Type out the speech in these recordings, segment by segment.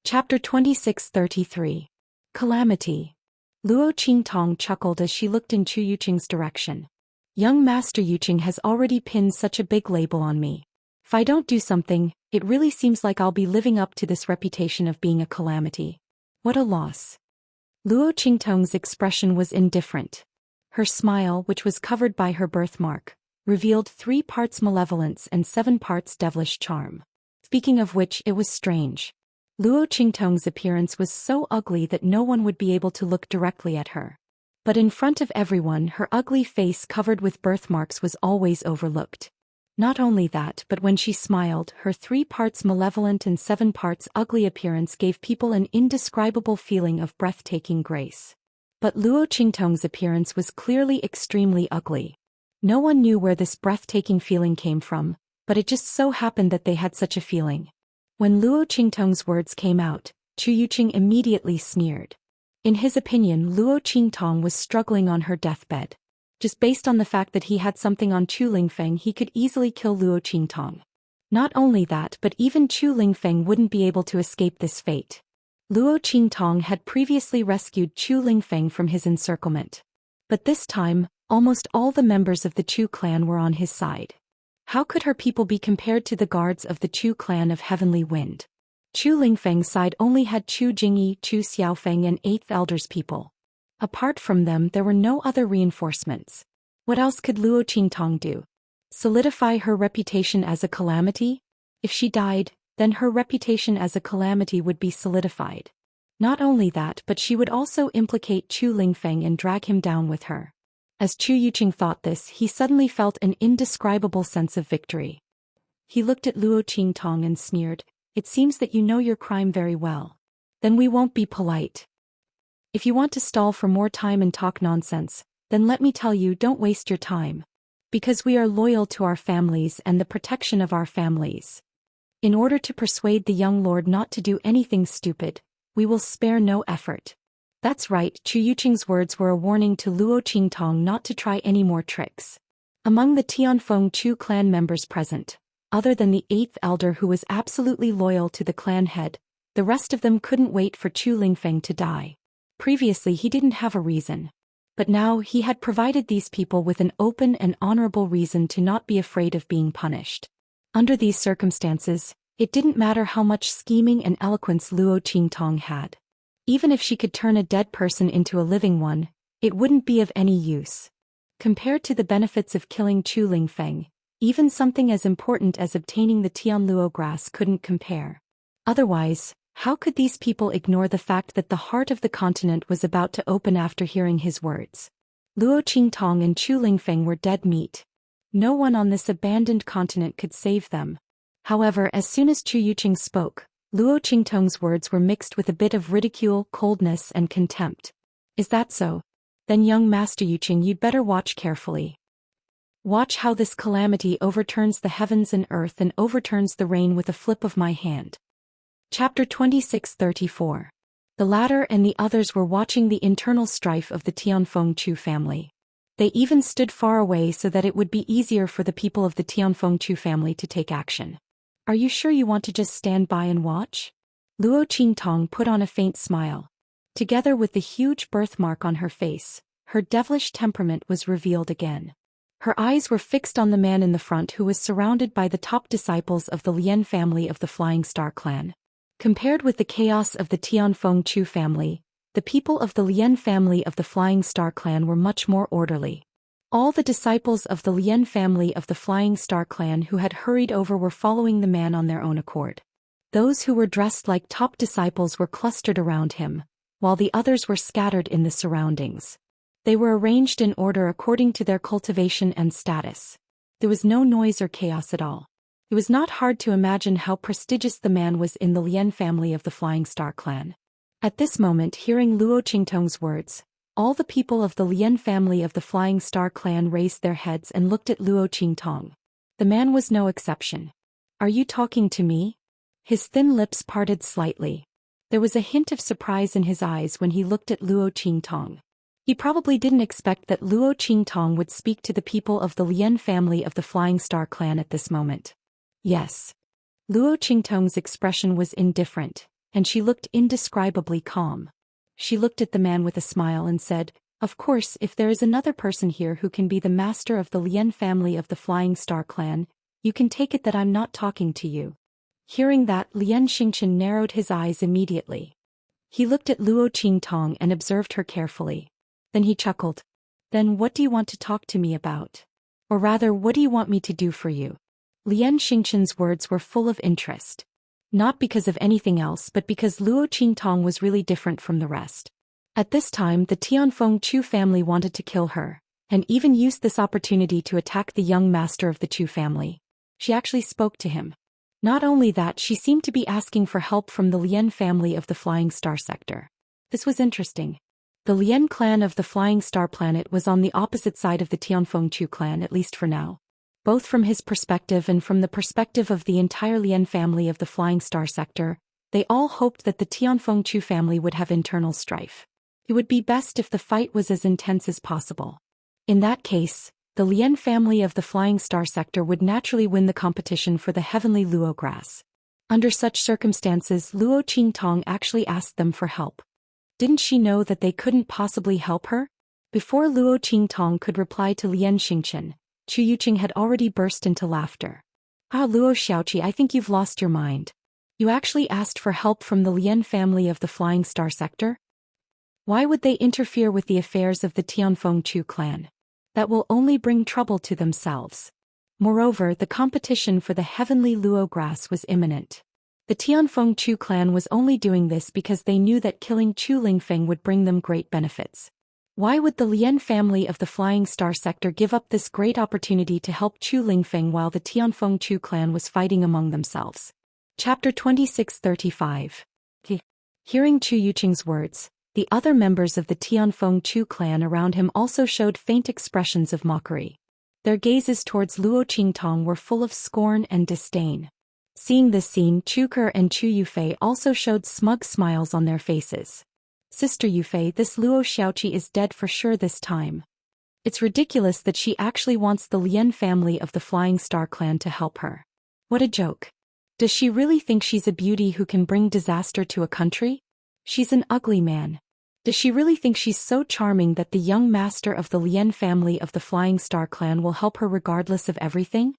Chapter 2633. Calamity. Luo Qingtong chuckled as she looked in Chu Yuqing's direction. Young Master Yuqing has already pinned such a big label on me. If I don't do something, it really seems like I'll be living up to this reputation of being a calamity. What a loss. Luo Qingtong's expression was indifferent. Her smile, which was covered by her birthmark, revealed 3 parts malevolence and 7 parts devilish charm. Speaking of which, it was strange. Luo Qingtong's appearance was so ugly that no one would be able to look directly at her. But in front of everyone, her ugly face covered with birthmarks was always overlooked. Not only that, but when she smiled, her 3 parts malevolent and 7 parts ugly appearance gave people an indescribable feeling of breathtaking grace. But Luo Qingtong's appearance was clearly extremely ugly. No one knew where this breathtaking feeling came from, but it just so happened that they had such a feeling. When Luo Qingtong's words came out, Chu Yuqing immediately sneered. In his opinion, Luo Qingtong was struggling on her deathbed. Just based on the fact that he had something on Chu Lingfeng, he could easily kill Luo Qingtong. Not only that, but even Chu Lingfeng wouldn't be able to escape this fate. Luo Qingtong had previously rescued Chu Lingfeng from his encirclement. But this time, almost all the members of the Chu clan were on his side. How could her people be compared to the guards of the Chu clan of Heavenly Wind? Chu Lingfeng's side only had Chu Jingyi, Chu Xiaofeng and 8th Elder's people. Apart from them, there were no other reinforcements. What else could Luo Qingtong do? Solidify her reputation as a calamity? If she died, then her reputation as a calamity would be solidified. Not only that, but she would also implicate Chu Lingfeng and drag him down with her. As Chu Yuqing thought this, he suddenly felt an indescribable sense of victory. He looked at Luo Qingtong and sneered, "It seems that you know your crime very well. Then we won't be polite. If you want to stall for more time and talk nonsense, then let me tell you, don't waste your time. Because we are loyal to our families and the protection of our families. In order to persuade the young lord not to do anything stupid, we will spare no effort." That's right, Chu Yuqing's words were a warning to Luo Qingtong not to try any more tricks. Among the Tianfeng Chu clan members present, other than the 8th elder who was absolutely loyal to the clan head, the rest of them couldn't wait for Chu Lingfeng to die. Previously he didn't have a reason. But now he had provided these people with an open and honorable reason to not be afraid of being punished. Under these circumstances, it didn't matter how much scheming and eloquence Luo Qingtong had. Even if she could turn a dead person into a living one, it wouldn't be of any use. Compared to the benefits of killing Chu Lingfeng, even something as important as obtaining the Tianluo grass couldn't compare. Otherwise, how could these people ignore the fact that the heart of the continent was about to open after hearing his words? Luo Qingtong and Chu Lingfeng were dead meat. No one on this abandoned continent could save them. However, as soon as Chu Yuqing spoke, Luo Qingtong's words were mixed with a bit of ridicule, coldness and contempt. "Is that so? Then young Master Yuqing, you'd better watch carefully. Watch how this calamity overturns the heavens and earth and overturns the rain with a flip of my hand." Chapter 2634. The latter and the others were watching the internal strife of the Tianfeng Chu family. They even stood far away so that it would be easier for the people of the Tianfeng Chu family to take action. "Are you sure you want to just stand by and watch?" Luo Qingtong put on a faint smile. Together with the huge birthmark on her face, her devilish temperament was revealed again. Her eyes were fixed on the man in the front who was surrounded by the top disciples of the Lian family of the Flying Star clan. Compared with the chaos of the Tianfeng Chu family, the people of the Lian family of the Flying Star clan were much more orderly. All the disciples of the Lian family of the Flying Star clan who had hurried over were following the man on their own accord. Those who were dressed like top disciples were clustered around him, while the others were scattered in the surroundings. They were arranged in order according to their cultivation and status. There was no noise or chaos at all. It was not hard to imagine how prestigious the man was in the Lian family of the Flying Star clan. At this moment, hearing Luo Qingtong's words, all the people of the Lian family of the Flying Star clan raised their heads and looked at Luo Qingtong. The man was no exception. "Are you talking to me?" His thin lips parted slightly. There was a hint of surprise in his eyes when he looked at Luo Qingtong. He probably didn't expect that Luo Qingtong would speak to the people of the Lian family of the Flying Star clan at this moment. "Yes." Luo Qingtong's expression was indifferent. and she looked indescribably calm. She looked at the man with a smile and said, "Of course, if there is another person here who can be the master of the Lian family of the Flying Star clan, you can take it that I'm not talking to you." Hearing that, Lian Xingqian narrowed his eyes immediately. He looked at Luo Qingtong and observed her carefully. Then he chuckled. "Then what do you want to talk to me about? Or rather, what do you want me to do for you?" Lian Xingqian's words were full of interest. Not because of anything else but because Luo Qingtong was really different from the rest. At this time the Tianfeng Chu family wanted to kill her, and even used this opportunity to attack the young master of the Chu family. She actually spoke to him. Not only that, she seemed to be asking for help from the Lian family of the Flying Star sector. This was interesting. The Lian clan of the Flying Star planet was on the opposite side of the Tianfeng Chu clan, at least for now. Both from his perspective and from the perspective of the entire Lian family of the Flying Star sector, they all hoped that the Tianfeng Chu family would have internal strife. It would be best if the fight was as intense as possible. In that case, the Lian family of the Flying Star sector would naturally win the competition for the heavenly luo grass. Under such circumstances, Luo Qingtong actually asked them for help. Didn't she know that they couldn't possibly help her? Before Luo Qingtong could reply to Lian Xingqian, Chu Yuqing had already burst into laughter. "Ah, Luo Xiaoqi, I think you've lost your mind. You actually asked for help from the Lian family of the Flying Star sector? Why would they interfere with the affairs of the Tianfeng Chu clan? That will only bring trouble to themselves. Moreover, the competition for the heavenly luo grass was imminent. The Tianfeng Chu clan was only doing this because they knew that killing Chu Lingfeng would bring them great benefits. Why would the Lian family of the Flying Star sector give up this great opportunity to help Chu Lingfeng while the Tianfeng Chu clan was fighting among themselves?" Chapter 2635. Hearing Chu Yuqing's words, the other members of the Tianfeng Chu clan around him also showed faint expressions of mockery. Their gazes towards Luo Qingtong were full of scorn and disdain. Seeing this scene, Chu Ke and Chu Yufei also showed smug smiles on their faces. "Sister Yufei, this Luo Xiaoqi is dead for sure this time. It's ridiculous that she actually wants the Lian family of the Flying Star clan to help her. What a joke. Does she really think she's a beauty who can bring disaster to a country? She's an ugly man. Does she really think she's so charming that the young master of the Lian family of the Flying Star clan will help her regardless of everything?"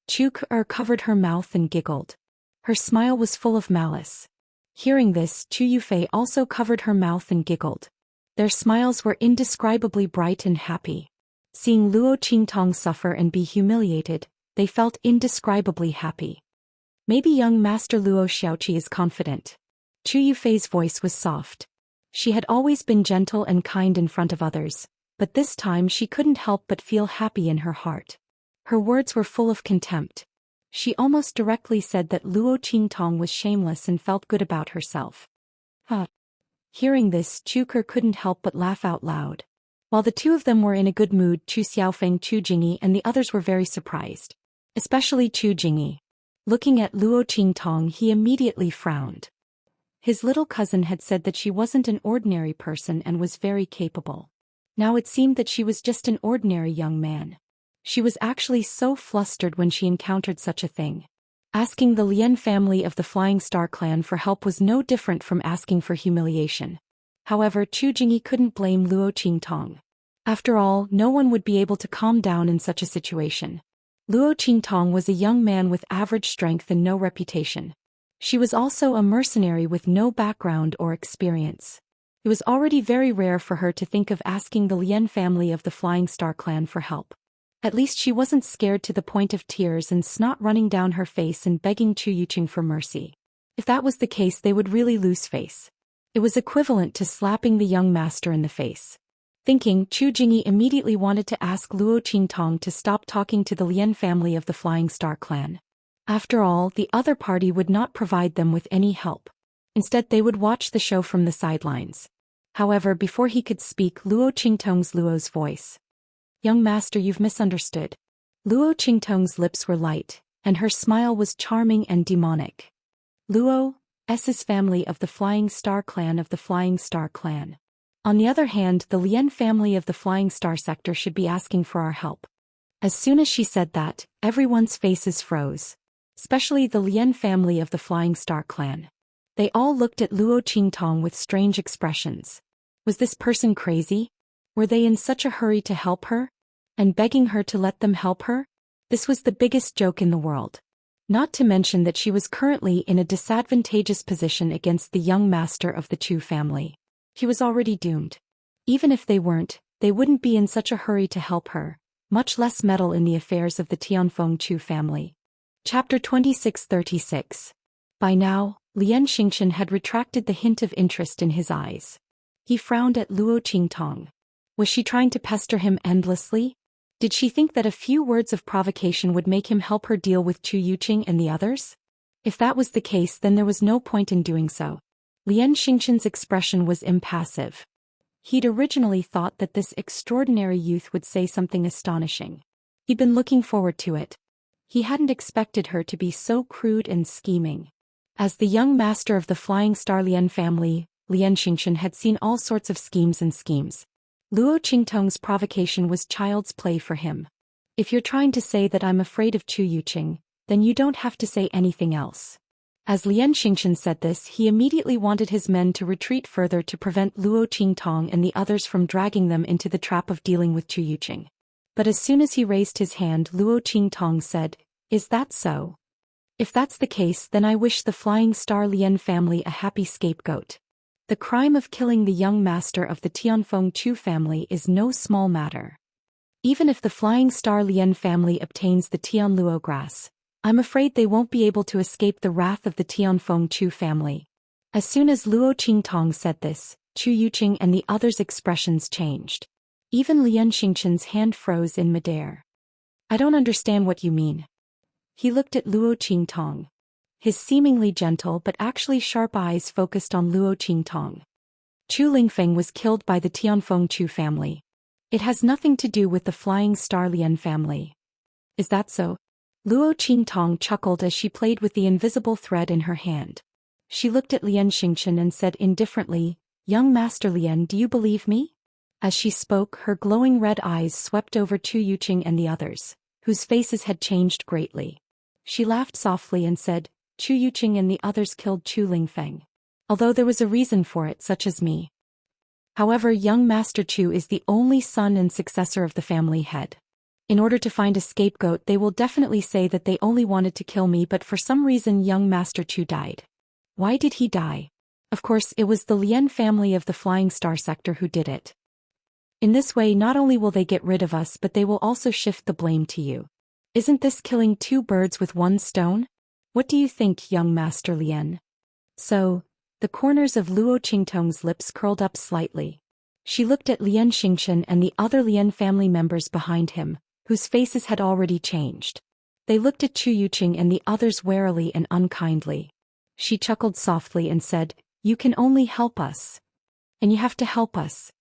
Chu Ke covered her mouth and giggled. Her smile was full of malice. Hearing this, Chu Yufei also covered her mouth and giggled. Their smiles were indescribably bright and happy. Seeing Luo Qingtong suffer and be humiliated, they felt indescribably happy. Maybe young Master Luo Xiaoqi is confident. Chu Yufei's voice was soft. She had always been gentle and kind in front of others, but this time she couldn't help but feel happy in her heart. Her words were full of contempt. She almost directly said that Luo Qingtong was shameless and felt good about herself. Hearing this, Chu Ke couldn't help but laugh out loud. While the two of them were in a good mood, Chu Xiaofeng, Chu Jingyi and the others were very surprised. Especially Chu Jingyi. Looking at Luo Qingtong, he immediately frowned. His little cousin had said that she wasn't an ordinary person and was very capable. Now it seemed that she was just an ordinary young man. She was actually so flustered when she encountered such a thing. Asking the Lian family of the Flying Star clan for help was no different from asking for humiliation. However, Chu Jingyi couldn't blame Luo Qingtong. After all, no one would be able to calm down in such a situation. Luo Qingtong was a young man with average strength and no reputation. She was also a mercenary with no background or experience. It was already very rare for her to think of asking the Lian family of the Flying Star clan for help. At least she wasn't scared to the point of tears and snot running down her face and begging Chu Yuqing for mercy. If that was the case, they would really lose face. It was equivalent to slapping the young master in the face. Thinking, Chu Jingyi immediately wanted to ask Luo Qingtong to stop talking to the Lian family of the Flying Star clan. After all, the other party would not provide them with any help. Instead, they would watch the show from the sidelines. However, before he could speak, Luo Qingtong's Luo's voice. "Young master, you've misunderstood." Luo Qingtong's lips were light, and her smile was charming and demonic. "Luo S's family of the Flying Star clan of the Flying Star clan. On the other hand, the Lian family of the Flying Star sector should be asking for our help." As soon as she said that, everyone's faces froze. Especially the Lian family of the Flying Star clan. They all looked at Luo Qingtong with strange expressions. Was this person crazy? Were they in such a hurry to help her? And begging her to let them help her? This was the biggest joke in the world. Not to mention that she was currently in a disadvantageous position against the young master of the Chu family. He was already doomed. Even if they weren't, they wouldn't be in such a hurry to help her, much less meddle in the affairs of the Tianfeng Chu family. Chapter 2636. By now, Lian Xingqian had retracted the hint of interest in his eyes. He frowned at Luo Qingtong. Was she trying to pester him endlessly? Did she think that a few words of provocation would make him help her deal with Chu Yuqing and the others? If that was the case, then there was no point in doing so. Lian Xingqian's expression was impassive. He'd originally thought that this extraordinary youth would say something astonishing. He'd been looking forward to it. He hadn't expected her to be so crude and scheming. As the young master of the Flying Star Lian family, Lian Xingqian had seen all sorts of schemes. Luo Qingtong's provocation was child's play for him. If you're trying to say that I'm afraid of Chu Yuqing, then you don't have to say anything else. As Lian Xingqian said this, he immediately wanted his men to retreat further to prevent Luo Qingtong and the others from dragging them into the trap of dealing with Chu Yuqing. But as soon as he raised his hand, Luo Qingtong said, "Is that so? If that's the case, then I wish the Flying Star Lian family a happy scapegoat. The crime of killing the young master of the Tianfeng Chu family is no small matter. Even if the Flying Star Lian family obtains the Tianluo grass, I'm afraid they won't be able to escape the wrath of the Tianfeng Chu family." As soon as Luo Qingtong said this, Chu Yuqing and the others' expressions changed. Even Lian Xingqian's hand froze in midair. "I don't understand what you mean." He looked at Luo Qingtong. His seemingly gentle but actually sharp eyes focused on Luo Qingtong. Chu Lingfeng was killed by the Tianfeng Chu family. It has nothing to do with the Flying Star Lian family. Is that so? Luo Qingtong chuckled as she played with the invisible thread in her hand. She looked at Lian Xingqian and said indifferently, "Young Master Lian, do you believe me?" As she spoke, her glowing red eyes swept over Chu Yuqing and the others, whose faces had changed greatly. She laughed softly and said, "Chu Yuqing and the others killed Chu Lingfeng. Although there was a reason for it, such as me. However, young Master Chu is the only son and successor of the family head. In order to find a scapegoat, they will definitely say that they only wanted to kill me, but for some reason young Master Chu died. Why did he die? Of course, it was the Lian family of the Flying Star sector who did it. In this way, not only will they get rid of us, but they will also shift the blame to you. Isn't this killing two birds with one stone? What do you think, young Master Lian?" So, the corners of Luo Qingtong's lips curled up slightly. She looked at Lian Xingqian and the other Lian family members behind him, whose faces had already changed. They looked at Chu Yuqing and the others warily and unkindly. She chuckled softly and said, "You can only help us. And you have to help us.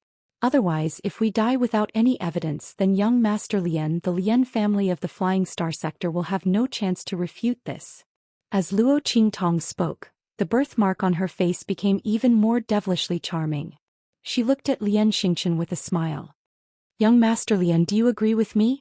Otherwise, if we die without any evidence, then young Master Lian, the Lian family of the Flying Star sector, will have no chance to refute this." As Luo Qingtong spoke, the birthmark on her face became even more devilishly charming. She looked at Lian Xingqian with a smile. "Young Master Lian, do you agree with me?"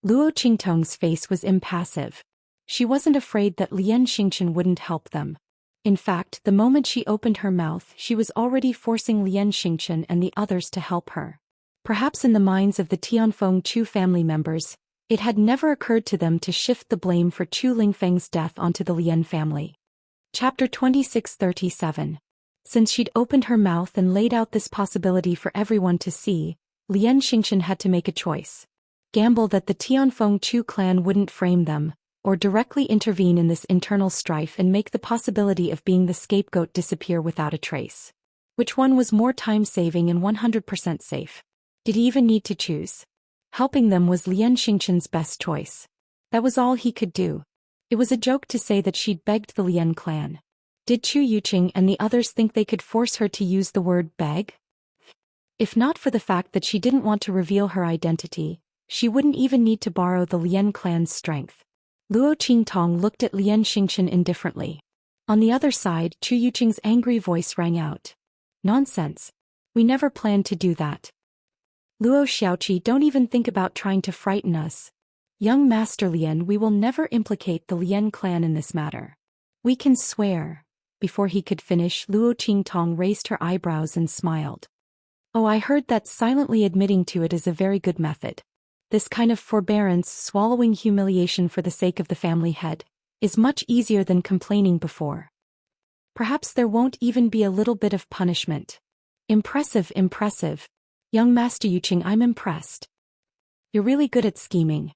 Luo Qingtong's face was impassive. She wasn't afraid that Lian Xingqian wouldn't help them. In fact, the moment she opened her mouth, she was already forcing Lian Xingqian and the others to help her. Perhaps in the minds of the Tianfeng Chu family members, it had never occurred to them to shift the blame for Chu Lingfeng's death onto the Lian family. Chapter 2637. Since she'd opened her mouth and laid out this possibility for everyone to see, Lian Xingqian had to make a choice. Gamble that the Tianfeng Chu clan wouldn't frame them, or directly intervene in this internal strife and make the possibility of being the scapegoat disappear without a trace. Which one was more time-saving and 100% safe? Did he even need to choose? Helping them was Lian Xingqian's best choice. That was all he could do. It was a joke to say that she'd begged the Lian clan. Did Chu Yuqing and the others think they could force her to use the word beg? If not for the fact that she didn't want to reveal her identity, she wouldn't even need to borrow the Lian clan's strength. Luo Qingtong looked at Lian Xingqian indifferently. On the other side, Chu Yuqing's angry voice rang out. "Nonsense. We never planned to do that. Luo Xiaoqi, don't even think about trying to frighten us. Young Master Lian, we will never implicate the Lian clan in this matter. We can swear. Before he could finish, Luo Qingtong raised her eyebrows and smiled. Oh, I heard that silently admitting to it is a very good method. This kind of forbearance, swallowing humiliation for the sake of the family head, is much easier than complaining before. Perhaps there won't even be a little bit of punishment. Impressive, impressive. Young Master Yuqing, I'm impressed. You're really good at scheming.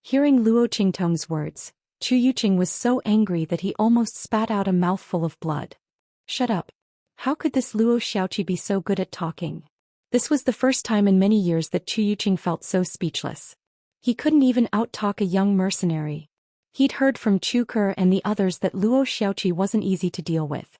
Hearing Luo Qingtong's words, Chu Yuqing was so angry that he almost spat out a mouthful of blood. Shut up. How could this Luo Xiaoqi be so good at talking? This was the first time in many years that Chu Yuqing felt so speechless. He couldn't even out-talk a young mercenary. He'd heard from Chu Ke and the others that Luo Xiaoqi wasn't easy to deal with.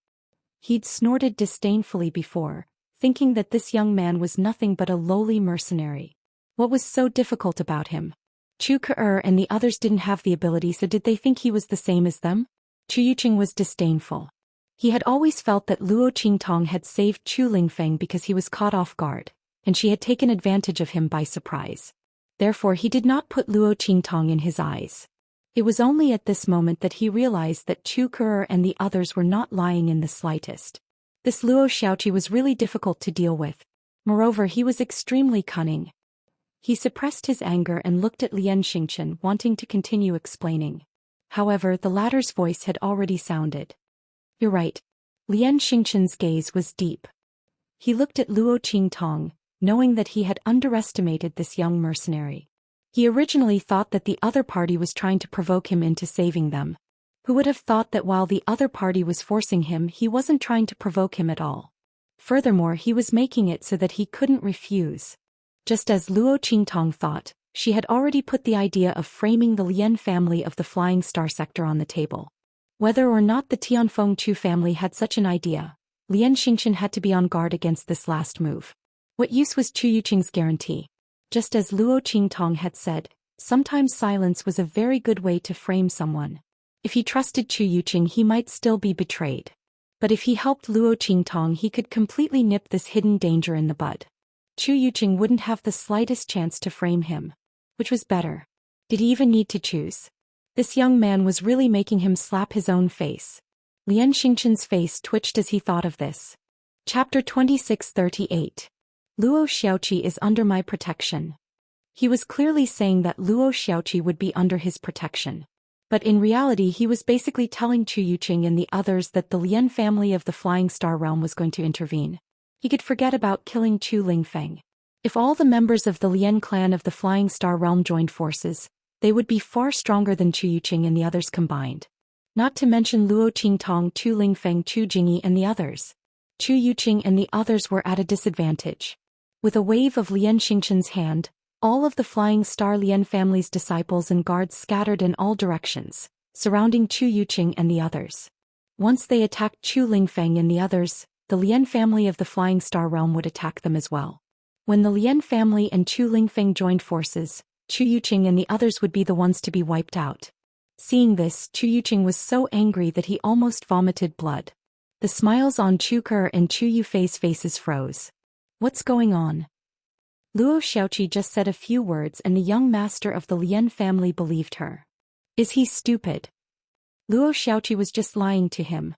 He'd snorted disdainfully before, thinking that this young man was nothing but a lowly mercenary. What was so difficult about him? Chu Ke and the others didn't have the ability, so did they think he was the same as them? Chu Yuqing was disdainful. He had always felt that Luo Qingtong had saved Chu Lingfeng because he was caught off guard, and she had taken advantage of him by surprise. Therefore he did not put Luo Qingtong in his eyes. It was only at this moment that he realized that Chu Ke and the others were not lying in the slightest. This Luo Xiaoqi was really difficult to deal with. Moreover, he was extremely cunning. He suppressed his anger and looked at Lian Xingchen, wanting to continue explaining. However, the latter's voice had already sounded. You're right. Lian Xingchen's gaze was deep. He looked at Luo Qingtong, knowing that he had underestimated this young mercenary. He originally thought that the other party was trying to provoke him into saving them. Who would have thought that while the other party was forcing him, he wasn't trying to provoke him at all. Furthermore, he was making it so that he couldn't refuse. Just as Luo Qingtong thought, she had already put the idea of framing the Lian family of the Flying Star sector on the table. Whether or not the Tianfeng Chu family had such an idea, Lian Xingchen had to be on guard against this last move. What use was Chu Yuqing's guarantee? Just as Luo Qingtong had said, sometimes silence was a very good way to frame someone. If he trusted Chu Yuqing, he might still be betrayed. But if he helped Luo Qingtong, he could completely nip this hidden danger in the bud. Chu Yuqing wouldn't have the slightest chance to frame him. Which was better? Did he even need to choose? This young man was really making him slap his own face. Lian Xingchen's face twitched as he thought of this. Chapter 2638. Luo Xiaoqi is under my protection. He was clearly saying that Luo Xiaoqi would be under his protection. But in reality he was basically telling Chu Yuqing and the others that the Lian family of the Flying Star realm was going to intervene. He could forget about killing Chu Lingfeng. If all the members of the Lian clan of the Flying Star realm joined forces, they would be far stronger than Chu Yuqing and the others combined. Not to mention Luo Qingtong, Chu Lingfeng, Chu Jingyi and the others. Chu Yuqing and the others were at a disadvantage. With a wave of Lian Xingchen's hand, all of the Flying Star Lian family's disciples and guards scattered in all directions, surrounding Chu Yuqing and the others. Once they attacked Chu Lingfeng and the others, the Lian family of the Flying Star realm would attack them as well. When the Lian family and Chu Lingfeng joined forces, Chu Yuqing and the others would be the ones to be wiped out. Seeing this, Chu Yuqing was so angry that he almost vomited blood. The smiles on Chu Ke and Chu Yufei's faces froze. What's going on? Luo Xiaoqi just said a few words and the young master of the Lian family believed her. Is he stupid? Luo Xiaoqi was just lying to him.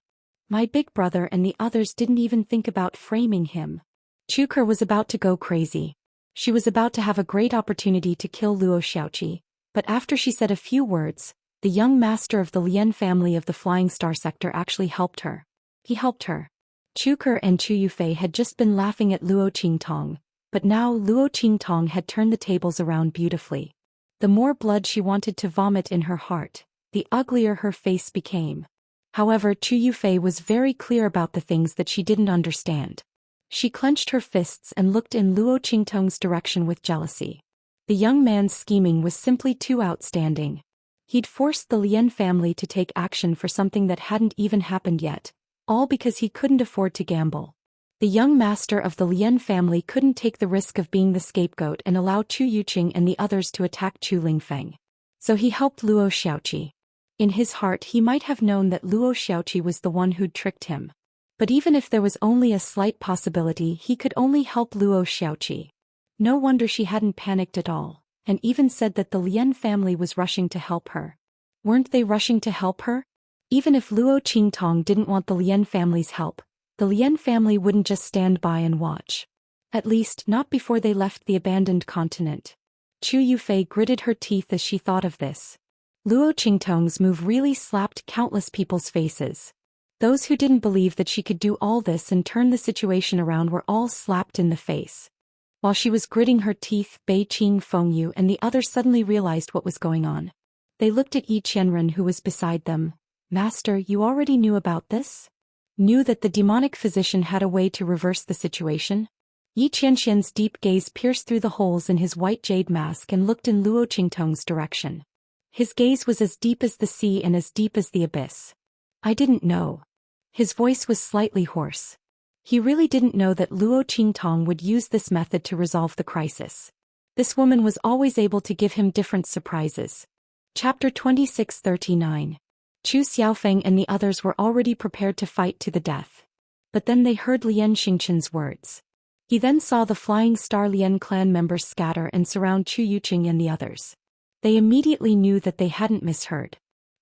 My big brother and the others didn't even think about framing him. Chu Ke was about to go crazy. She was about to have a great opportunity to kill Luo Xiaoqi, but after she said a few words, the young master of the Lian family of the Flying Star sector actually helped her. He helped her. Chu Ke and Chu Yufei had just been laughing at Luo Qingtong, but now Luo Qingtong had turned the tables around beautifully. The more blood she wanted to vomit in her heart, the uglier her face became. However, Chu Yufei was very clear about the things that she didn't understand. She clenched her fists and looked in Luo Qingtong's direction with jealousy. The young man's scheming was simply too outstanding. He'd forced the Lian family to take action for something that hadn't even happened yet, all because he couldn't afford to gamble. The young master of the Lian family couldn't take the risk of being the scapegoat and allow Chu Yuqing and the others to attack Chu Lingfeng. So he helped Luo Xiaoqi. In his heart he might have known that Luo Xiaoqi was the one who'd tricked him. But even if there was only a slight possibility, he could only help Luo Xiaoqi. No wonder she hadn't panicked at all, and even said that the Lian family was rushing to help her. Weren't they rushing to help her? Even if Luo Qingtong didn't want the Lien family's help, the Lien family wouldn't just stand by and watch. At least, not before they left the abandoned continent. Chu Yufei gritted her teeth as she thought of this. Luo Qingtong's move really slapped countless people's faces. Those who didn't believe that she could do all this and turn the situation around were all slapped in the face. While she was gritting her teeth, Bei Qing, Fengyu and the others suddenly realized what was going on. They looked at Yi Qianren who was beside them. Master, you already knew about this? Knew that the demonic physician had a way to reverse the situation? Yi Qianxian's deep gaze pierced through the holes in his white jade mask and looked in Luo Qingtong's direction. His gaze was as deep as the sea and as deep as the abyss. I didn't know. His voice was slightly hoarse. He really didn't know that Luo Qingtong would use this method to resolve the crisis. This woman was always able to give him different surprises. Chapter 2639. Chu Xiaofeng and the others were already prepared to fight to the death. But then they heard Lian Xingqian's words. He then saw the Flying Star Lien clan members scatter and surround Chu Yuqing and the others. They immediately knew that they hadn't misheard.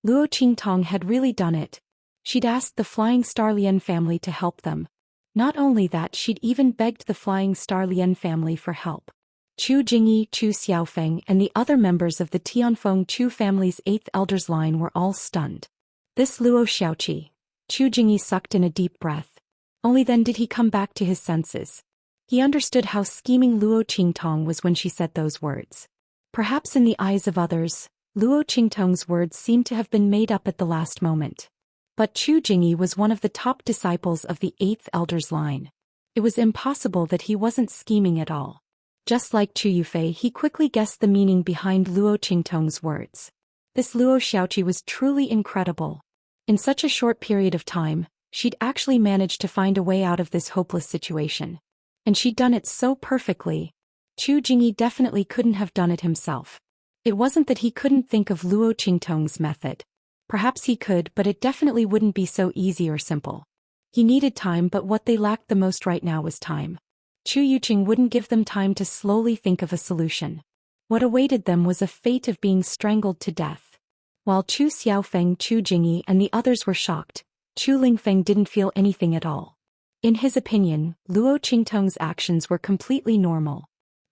Luo Qingtong had really done it. She'd asked the Flying Star Lien family to help them. Not only that, she'd even begged the Flying Star Lien family for help. Chu Jingyi, Chu Xiaofeng and the other members of the Tianfeng Chu family's 8th elder's line were all stunned. This Luo Xiaoqi. Chu Jingyi sucked in a deep breath. Only then did he come back to his senses. He understood how scheming Luo Qingtong was when she said those words. Perhaps in the eyes of others, Luo Qingtong's words seemed to have been made up at the last moment. But Chu Jingyi was one of the top disciples of the 8th elder's line. It was impossible that he wasn't scheming at all. Just like Chu Yufei, he quickly guessed the meaning behind Luo Qingtong's words. This Luo Xiaoqi was truly incredible. In such a short period of time, she'd actually managed to find a way out of this hopeless situation. And she'd done it so perfectly. Chu Jingyi definitely couldn't have done it himself. It wasn't that he couldn't think of Luo Qingtong's method. Perhaps he could, but it definitely wouldn't be so easy or simple. He needed time, but what they lacked the most right now was time. Chu Yuqing wouldn't give them time to slowly think of a solution. What awaited them was a fate of being strangled to death. While Chu Xiaofeng, Chu Jingyi and the others were shocked, Chu Lingfeng didn't feel anything at all. In his opinion, Luo Qingtong's actions were completely normal.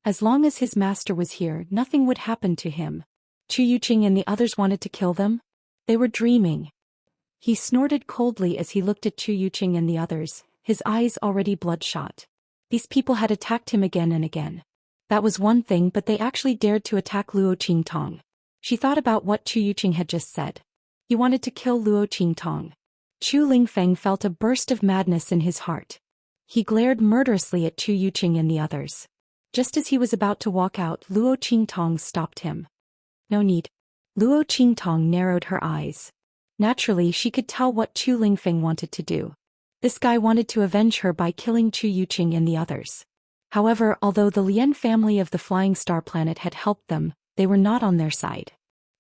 As long as his master was here, nothing would happen to him. Chu Yuqing and the others wanted to kill them? They were dreaming. He snorted coldly as he looked at Chu Yuqing and the others, his eyes already bloodshot. These people had attacked him again and again. That was one thing, but they actually dared to attack Luo Qingtong. She thought about what Chu Yuqing had just said. He wanted to kill Luo Qingtong. Chu Lingfeng felt a burst of madness in his heart. He glared murderously at Chu Yuqing and the others. Just as he was about to walk out, Luo Qingtong stopped him. No need. Luo Qingtong narrowed her eyes. Naturally, she could tell what Chu Lingfeng wanted to do. This guy wanted to avenge her by killing Chu Yuqing and the others. However, although the Lien family of the Flying Star Planet had helped them, they were not on their side.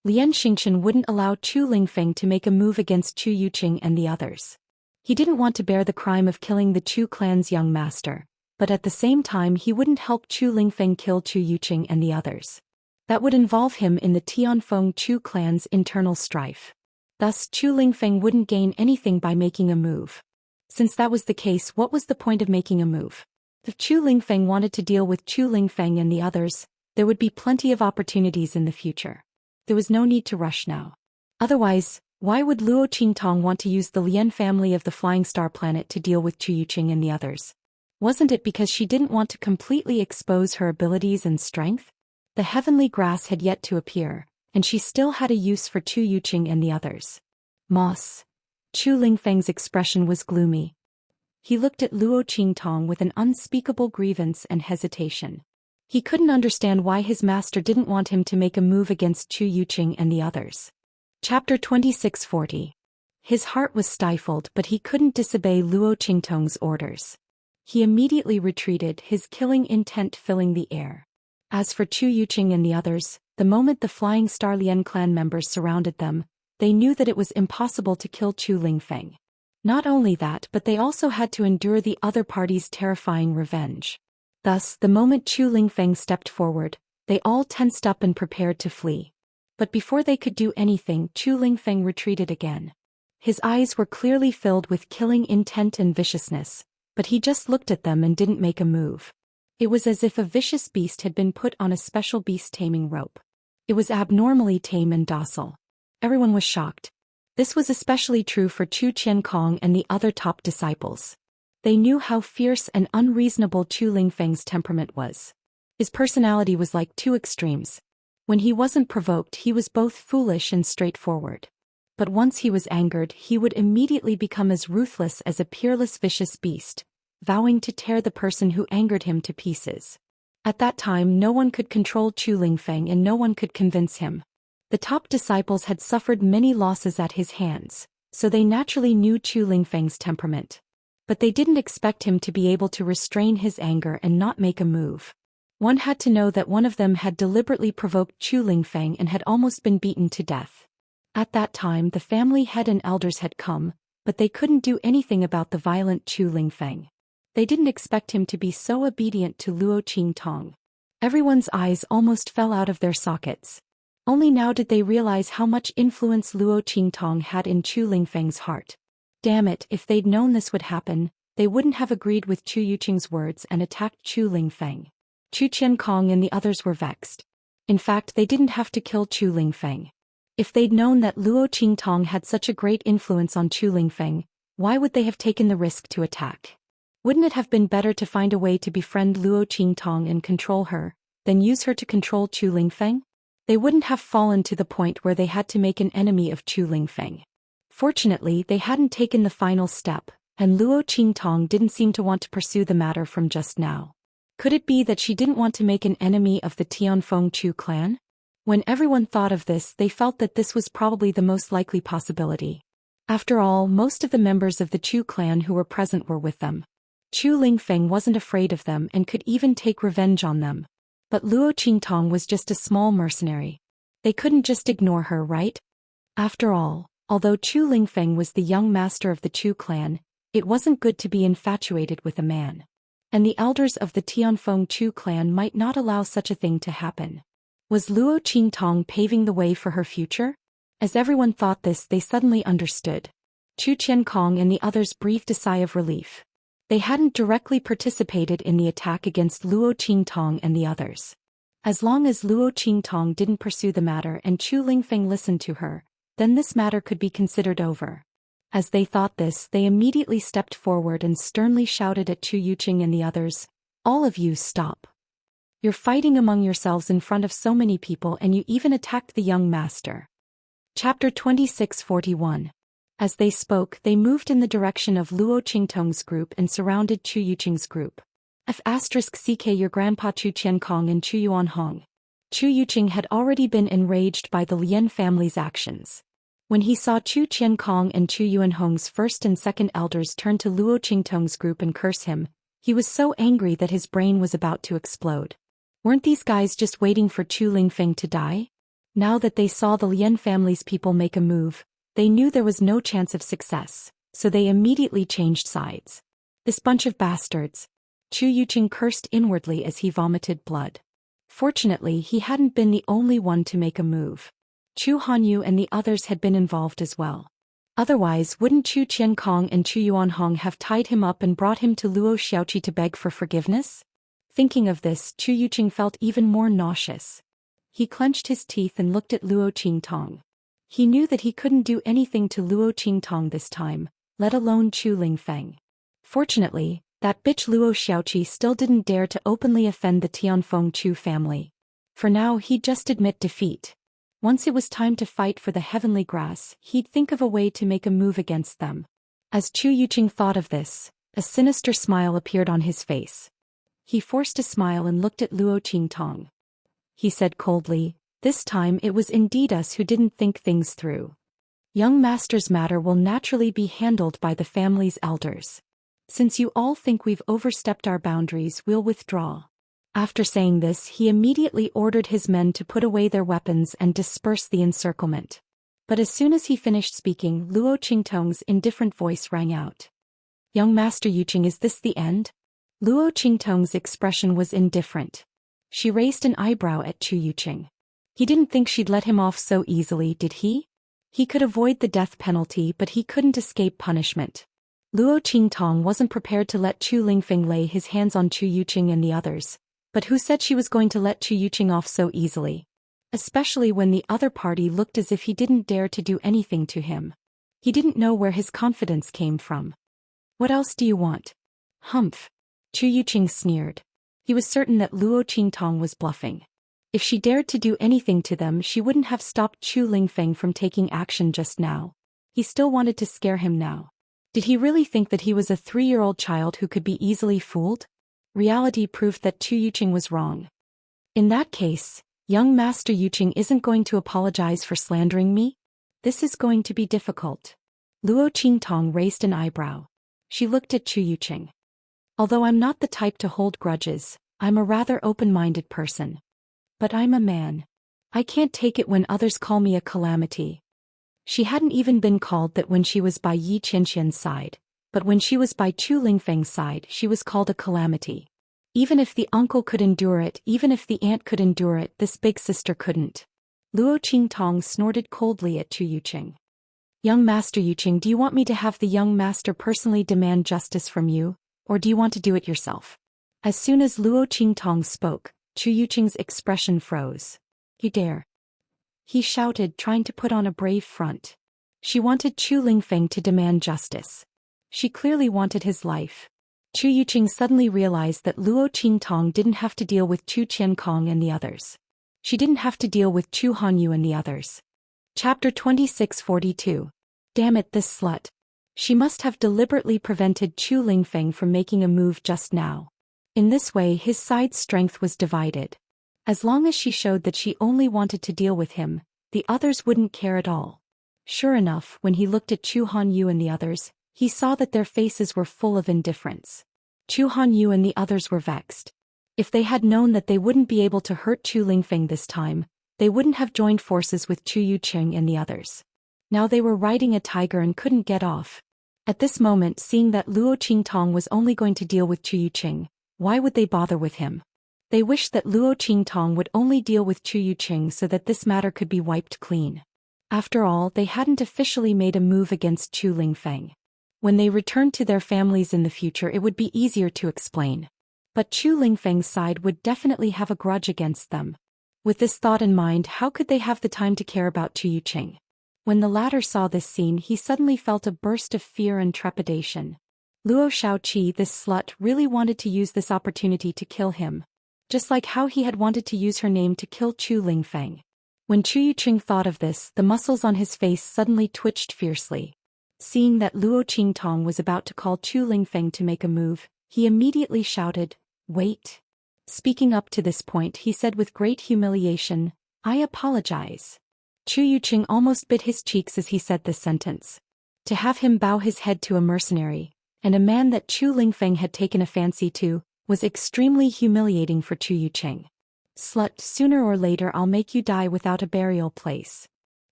Lian Xingqian wouldn't allow Chu Lingfeng to make a move against Chu Yuqing and the others. He didn't want to bear the crime of killing the Chu clan's young master, but at the same time he wouldn't help Chu Lingfeng kill Chu Yuqing and the others. That would involve him in the Tianfeng Chu clan's internal strife. Thus, Chu Lingfeng wouldn't gain anything by making a move. Since that was the case, what was the point of making a move? If Chu Lingfeng wanted to deal with Chu Lingfeng and the others, there would be plenty of opportunities in the future. There was no need to rush now. Otherwise, why would Luo Qingtong want to use the Lien family of the Flying Star Planet to deal with Chu Yuqing and the others? Wasn't it because she didn't want to completely expose her abilities and strength? The heavenly grass had yet to appear, and she still had a use for Chu Yuqing and the others. Moss. Chu Lingfeng's expression was gloomy. He looked at Luo Qingtong with an unspeakable grievance and hesitation. He couldn't understand why his master didn't want him to make a move against Chu Yuqing and the others. Chapter 2640. His heart was stifled, but he couldn't disobey Luo Qingtong's orders. He immediately retreated, his killing intent filling the air. As for Chu Yuqing and the others, the moment the Flying Star Lien clan members surrounded them, they knew that it was impossible to kill Chu Lingfeng. Not only that, but they also had to endure the other party's terrifying revenge. Thus, the moment Chu Lingfeng stepped forward, they all tensed up and prepared to flee. But before they could do anything, Chu Lingfeng retreated again. His eyes were clearly filled with killing intent and viciousness, but he just looked at them and didn't make a move. It was as if a vicious beast had been put on a special beast-taming rope. It was abnormally tame and docile. Everyone was shocked. This was especially true for Chu Qiankong and the other top disciples. They knew how fierce and unreasonable Chu Lingfeng's temperament was. His personality was like two extremes. When he wasn't provoked, he was both foolish and straightforward. But once he was angered, he would immediately become as ruthless as a peerless vicious beast, vowing to tear the person who angered him to pieces. At that time, no one could control Chu Lingfeng and no one could convince him. The top disciples had suffered many losses at his hands, so they naturally knew Chu Lingfeng's temperament. But they didn't expect him to be able to restrain his anger and not make a move. One had to know that one of them had deliberately provoked Chu Lingfeng and had almost been beaten to death. At that time, the family head and elders had come, but they couldn't do anything about the violent Chu Lingfeng. They didn't expect him to be so obedient to Luo Qingtong. Everyone's eyes almost fell out of their sockets. Only now did they realize how much influence Luo Qingtong had in Chu Lingfeng's heart. Damn it, if they'd known this would happen, they wouldn't have agreed with Chu Yuqing's words and attacked Chu Lingfeng. Chu Qiankong and the others were vexed. In fact, they didn't have to kill Chu Lingfeng. If they'd known that Luo Qingtong had such a great influence on Chu Lingfeng, why would they have taken the risk to attack? Wouldn't it have been better to find a way to befriend Luo Qingtong and control her, than use her to control Chu Lingfeng? They wouldn't have fallen to the point where they had to make an enemy of Chu Lingfeng. Fortunately, they hadn't taken the final step, and Luo Qingtong didn't seem to want to pursue the matter from just now. Could it be that she didn't want to make an enemy of the Tianfeng Chu clan? When everyone thought of this, they felt that this was probably the most likely possibility. After all, most of the members of the Chu clan who were present were with them. Chu Lingfeng wasn't afraid of them and could even take revenge on them. But Luo Qingtong was just a small mercenary. They couldn't just ignore her, right? After all, although Chu Lingfeng was the young master of the Chu clan, it wasn't good to be infatuated with a man. And the elders of the Tianfeng Chu clan might not allow such a thing to happen. Was Luo Qingtong paving the way for her future? As everyone thought this, they suddenly understood. Chu Qiankong and the others breathed a sigh of relief. They hadn't directly participated in the attack against Luo Qingtong and the others. As long as Luo Qingtong didn't pursue the matter and Chu Lingfeng listened to her, then this matter could be considered over. As they thought this, they immediately stepped forward and sternly shouted at Chu Yuqing and the others, "All of you stop. You're fighting among yourselves in front of so many people and you even attacked the young master." Chapter 2641. As they spoke, they moved in the direction of Luo Qingtong's group and surrounded Chu Yuqing's group. *CK Your grandpa Chu Qiankong and Chu Yuanhong. Chu Yuqing had already been enraged by the Lian family's actions. When he saw Chu Qiankong and Chu Yuanhong's first and second elders turn to Luo Qingtong's group and curse him, he was so angry that his brain was about to explode. Weren't these guys just waiting for Chu Lingfeng to die? Now that they saw the Lian family's people make a move, they knew there was no chance of success, so they immediately changed sides. This bunch of bastards. Chu Yuqing cursed inwardly as he vomited blood. Fortunately, he hadn't been the only one to make a move. Chu Hanyu and the others had been involved as well. Otherwise, wouldn't Chu Qiankong and Chu Yuanhong have tied him up and brought him to Luo Xiaoqi to beg for forgiveness? Thinking of this, Chu Yuqing felt even more nauseous. He clenched his teeth and looked at Luo Qingtong. He knew that he couldn't do anything to Luo Qingtong this time, let alone Chu Lingfeng. Fortunately, that bitch Luo Xiaoqi still didn't dare to openly offend the Tianfeng Chu family. For now, he'd just admit defeat. Once it was time to fight for the heavenly grass, he'd think of a way to make a move against them. As Chu Yuqing thought of this, a sinister smile appeared on his face. He forced a smile and looked at Luo Qingtong. He said coldly, "This time it was indeed us who didn't think things through. Young master's matter will naturally be handled by the family's elders. Since you all think we've overstepped our boundaries, we'll withdraw." After saying this, he immediately ordered his men to put away their weapons and disperse the encirclement. But as soon as he finished speaking, Luo Qingtong's indifferent voice rang out. "Young Master Yuqing, is this the end?" Luo Qingtong's expression was indifferent. She raised an eyebrow at Chu Yuqing. He didn't think she'd let him off so easily, did he? He could avoid the death penalty, but he couldn't escape punishment. Luo Qingtong wasn't prepared to let Chu Lingfeng lay his hands on Chu Yuqing and the others, but who said she was going to let Chu Yuqing off so easily? Especially when the other party looked as if he didn't dare to do anything to him. He didn't know where his confidence came from. What else do you want? Humph. Chu Yuqing sneered. He was certain that Luo Qingtong was bluffing. If she dared to do anything to them, she wouldn't have stopped Chu Lingfeng from taking action just now. He still wanted to scare him now. Did he really think that he was a 3-year-old child who could be easily fooled? Reality proved that Chu Yuqing was wrong. In that case, young Master Yuqing isn't going to apologize for slandering me? This is going to be difficult. Luo Qingtong raised an eyebrow. She looked at Chu Yuqing. Although I'm not the type to hold grudges, I'm a rather open-minded person. But I'm a man. I can't take it when others call me a calamity. She hadn't even been called that when she was by Yi Qianxian's side, but when she was by Chu Lingfeng's side she was called a calamity. Even if the uncle could endure it, even if the aunt could endure it, this big sister couldn't. Luo Qingtong snorted coldly at Chu Yuqing. Young Master Yuqing, do you want me to have the young master personally demand justice from you, or do you want to do it yourself? As soon as Luo Qingtong spoke, Chu Yuqing's expression froze. You dare? He shouted, trying to put on a brave front. She wanted Chu Lingfeng to demand justice. She clearly wanted his life. Chu Yuqing suddenly realized that Luo Qingtong didn't have to deal with Chu Qiankong and the others. She didn't have to deal with Chu Hanyu and the others. Chapter 2642. Damn it, this slut. She must have deliberately prevented Chu Lingfeng from making a move just now. In this way his side's strength was divided. As long as she showed that she only wanted to deal with him, the others wouldn't care at all. Sure enough, when he looked at Chu Hanyu and the others, he saw that their faces were full of indifference. Chu Hanyu and the others were vexed. If they had known that they wouldn't be able to hurt Chu Lingfeng this time, they wouldn't have joined forces with Chu Yuqing and the others. Now they were riding a tiger and couldn't get off. At this moment, seeing that Luo Qingtong was only going to deal with Chu Yuqing, why would they bother with him? They wished that Luo Qingtong would only deal with Chu Yuqing so that this matter could be wiped clean. After all, they hadn't officially made a move against Chu Lingfeng. When they returned to their families in the future it would be easier to explain. But Chu Lingfeng's side would definitely have a grudge against them. With this thought in mind, how could they have the time to care about Chu Yuqing? When the latter saw this scene, he suddenly felt a burst of fear and trepidation. Luo Shaoqi, this slut, really wanted to use this opportunity to kill him. Just like how he had wanted to use her name to kill Chu Lingfeng. When Chu Yuqing thought of this, the muscles on his face suddenly twitched fiercely. Seeing that Luo Qingtong was about to call Chu Lingfeng to make a move, he immediately shouted, "Wait." Speaking up to this point, he said with great humiliation, "I apologize." Chu Yuqing almost bit his cheeks as he said this sentence. To have him bow his head to a mercenary, and a man that Chu Lingfeng had taken a fancy to, was extremely humiliating for Chu Yuqing. "Slut, sooner or later I'll make you die without a burial place."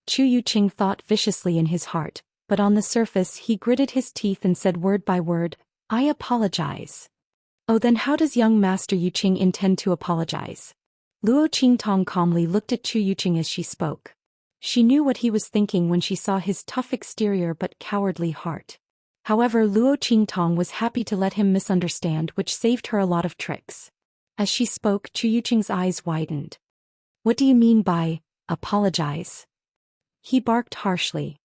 Chu Yuqing thought viciously in his heart, but on the surface he gritted his teeth and said word by word, "I apologize." Oh, then how does young Master Yuqing intend to apologize? Luo Qingtong calmly looked at Chu Yuqing as she spoke. She knew what he was thinking when she saw his tough exterior but cowardly heart. However, Luo Qingtong was happy to let him misunderstand, which saved her a lot of tricks. As she spoke, Chu Yuqing's eyes widened. "What do you mean by apologize?" He barked harshly.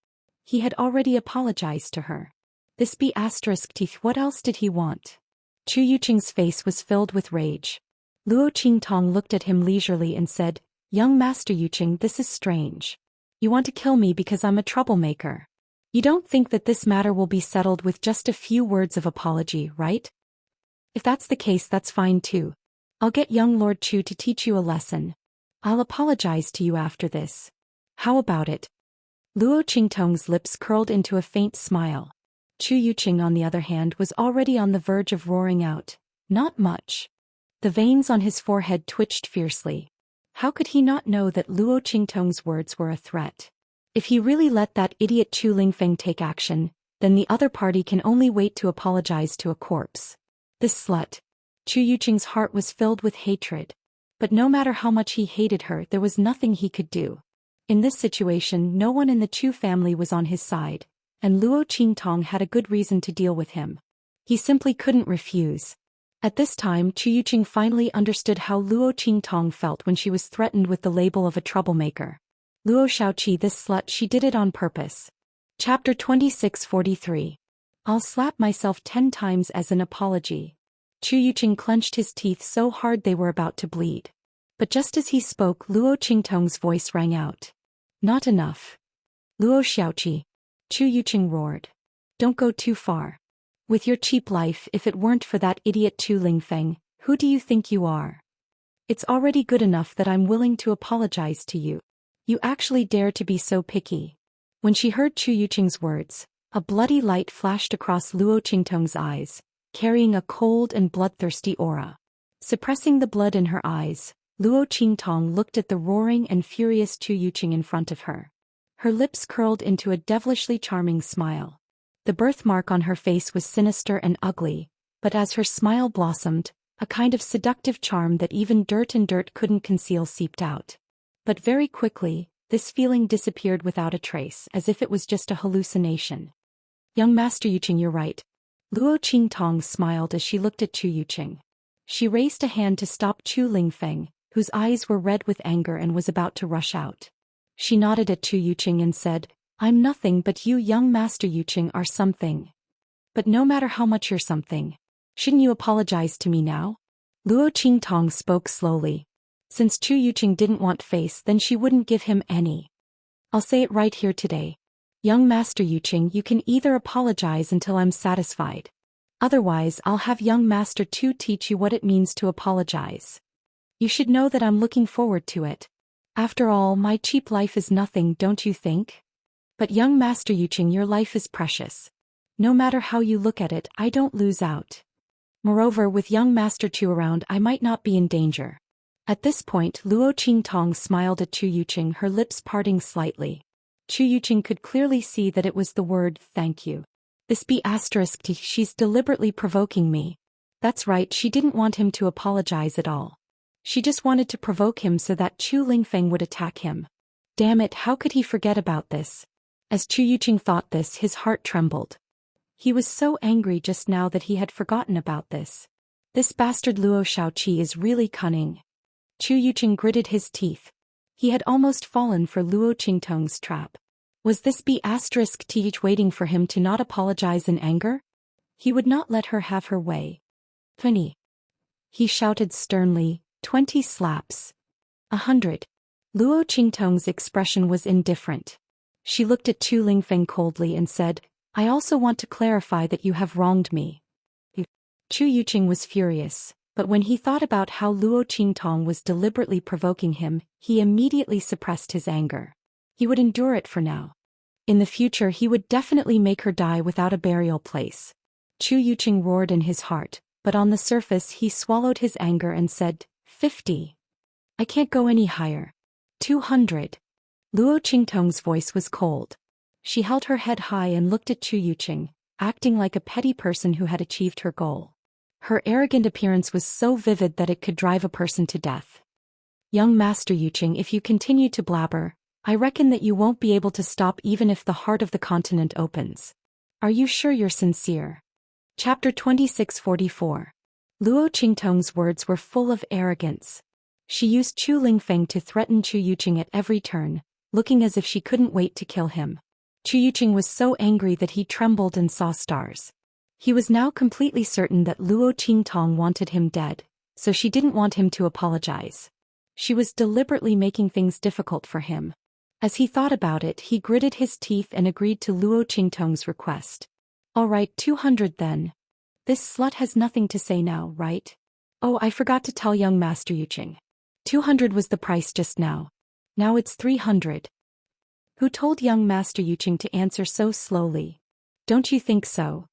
He had already apologized to her. This be asterisk teeth, what else did he want? Chu Yuqing's face was filled with rage. Luo Qingtong looked at him leisurely and said, "Young Master Yuqing, this is strange. You want to kill me because I'm a troublemaker. You don't think that this matter will be settled with just a few words of apology, right? If that's the case, that's fine too. I'll get young Lord Chu to teach you a lesson. I'll apologize to you after this. How about it?" Luo Qingtong's lips curled into a faint smile. Chu Yuqing, on the other hand, was already on the verge of roaring out, "Not much." The veins on his forehead twitched fiercely. How could he not know that Luo Qingtong's words were a threat? If he really let that idiot Chu Lingfeng take action, then the other party can only wait to apologize to a corpse. This slut. Chu Yuqing's heart was filled with hatred. But no matter how much he hated her, there was nothing he could do. In this situation, no one in the Chu family was on his side, and Luo Qingtong had a good reason to deal with him. He simply couldn't refuse. At this time, Chu Yuqing finally understood how Luo Qingtong felt when she was threatened with the label of a troublemaker. Luo Shaoqi, this slut, she did it on purpose. Chapter 2643. I'll slap myself 10 times as an apology. Chu Yuqing clenched his teeth so hard they were about to bleed. But just as he spoke, Luo Qingtong's voice rang out. Not enough. Luo Shaoqi. Chu Yuqing roared. Don't go too far. With your cheap life, if it weren't for that idiot Chu Lingfeng, who do you think you are? It's already good enough that I'm willing to apologize to you. You actually dare to be so picky. When she heard Chu Yuqing's words, a bloody light flashed across Luo Qingtong's eyes, carrying a cold and bloodthirsty aura. Suppressing the blood in her eyes, Luo Qingtong looked at the roaring and furious Chu Yuqing in front of her. Her lips curled into a devilishly charming smile. The birthmark on her face was sinister and ugly, but as her smile blossomed, a kind of seductive charm that even dirt couldn't conceal seeped out. But very quickly, this feeling disappeared without a trace, as if it was just a hallucination. Young Master Yuqing, you're right. Luo Qingtong smiled as she looked at Chu Yuqing. She raised a hand to stop Chu Lingfeng, whose eyes were red with anger and was about to rush out. She nodded at Chu Yuqing and said, I'm nothing, but you, young Master Yuqing, are something. But no matter how much you're something, shouldn't you apologize to me now? Luo Qingtong spoke slowly. Since Chu Yuqing didn't want face, then she wouldn't give him any. I'll say it right here today. Young Master Yuqing, you can either apologize until I'm satisfied. Otherwise, I'll have young Master Tu teach you what it means to apologize. You should know that I'm looking forward to it. After all, my cheap life is nothing, don't you think? But young Master Yuqing, your life is precious. No matter how you look at it, I don't lose out. Moreover, with young Master Tu around, I might not be in danger. At this point, Luo Qingtong smiled at Chu Yuqing, her lips parting slightly. Chu Yuqing could clearly see that it was the word thank you. This be asterisk T, she's deliberately provoking me. That's right, she didn't want him to apologize at all. She just wanted to provoke him so that Chu Lingfeng would attack him. Damn it, how could he forget about this? As Chu Yuqing thought this, his heart trembled. He was so angry just now that he had forgotten about this. This bastard Luo Shaoqi is really cunning. Chu Yuqing gritted his teeth. He had almost fallen for Luo Qingtong's trap. Was this be asterisk teach waiting for him to not apologize in anger? He would not let her have her way. 20. He shouted sternly, 20 slaps. 100. Luo Qingtong's expression was indifferent. She looked at Chu Lingfeng coldly and said, I also want to clarify that you have wronged me. Chu Yuqing was furious, but when he thought about how Luo Qingtong was deliberately provoking him, he immediately suppressed his anger. He would endure it for now. In the future, he would definitely make her die without a burial place. Chu Yuqing roared in his heart, but on the surface he swallowed his anger and said, 50. I can't go any higher. 200. Luo Qingtong's voice was cold. She held her head high and looked at Chu Yuqing, acting like a petty person who had achieved her goal. Her arrogant appearance was so vivid that it could drive a person to death. Young Master Yuqing, if you continue to blabber, I reckon that you won't be able to stop even if the heart of the continent opens. Are you sure you're sincere? Chapter 2644. Luo Qingtong's words were full of arrogance. She used Chu Lingfeng to threaten Chu Yuqing at every turn, looking as if she couldn't wait to kill him. Chu Yuqing was so angry that he trembled and saw stars. He was now completely certain that Luo Qingtong wanted him dead, so she didn't want him to apologize. She was deliberately making things difficult for him. As he thought about it, he gritted his teeth and agreed to Luo Qingtong's request. All right, 200 then. This slut has nothing to say now, right? Oh, I forgot to tell young Master Yuqing. 200 was the price just now. Now it's 300. Who told young Master Yuqing to answer so slowly? Don't you think so?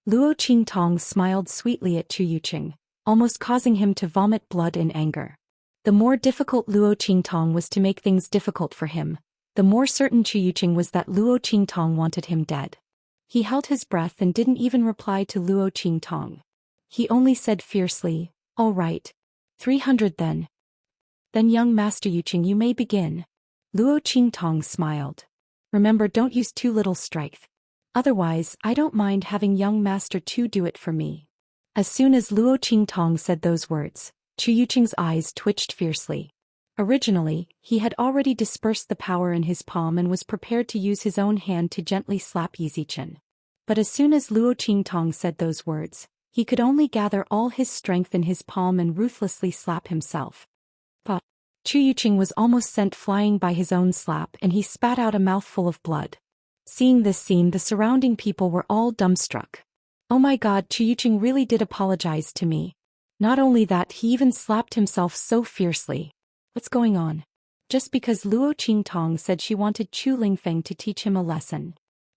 Luo Qingtong smiled sweetly at Chu Yuqing, almost causing him to vomit blood in anger. The more difficult Luo Qingtong was to make things difficult for him, the more certain Chu Yuqing was that Luo Qingtong wanted him dead. He held his breath and didn't even reply to Luo Qingtong. He only said fiercely, all right. 300 then. Then young Master Yuqing, you may begin. Luo Qingtong smiled. Remember, don't use too little strength. Otherwise, I don't mind having young Master Chu do it for me. As soon as Luo Qingtong said those words, Chu Yuqing's eyes twitched fiercely. Originally, he had already dispersed the power in his palm and was prepared to use his own hand to gently slap Yizichen. But as soon as Luo Qingtong said those words, he could only gather all his strength in his palm and ruthlessly slap himself. But Chu Yuqing was almost sent flying by his own slap, and he spat out a mouthful of blood. Seeing this scene, the surrounding people were all dumbstruck. Oh my god, Chu Yuqing really did apologize to me. Not only that, he even slapped himself so fiercely. What's going on? Just because Luo Qingtong said she wanted Chu Lingfeng to teach him a lesson.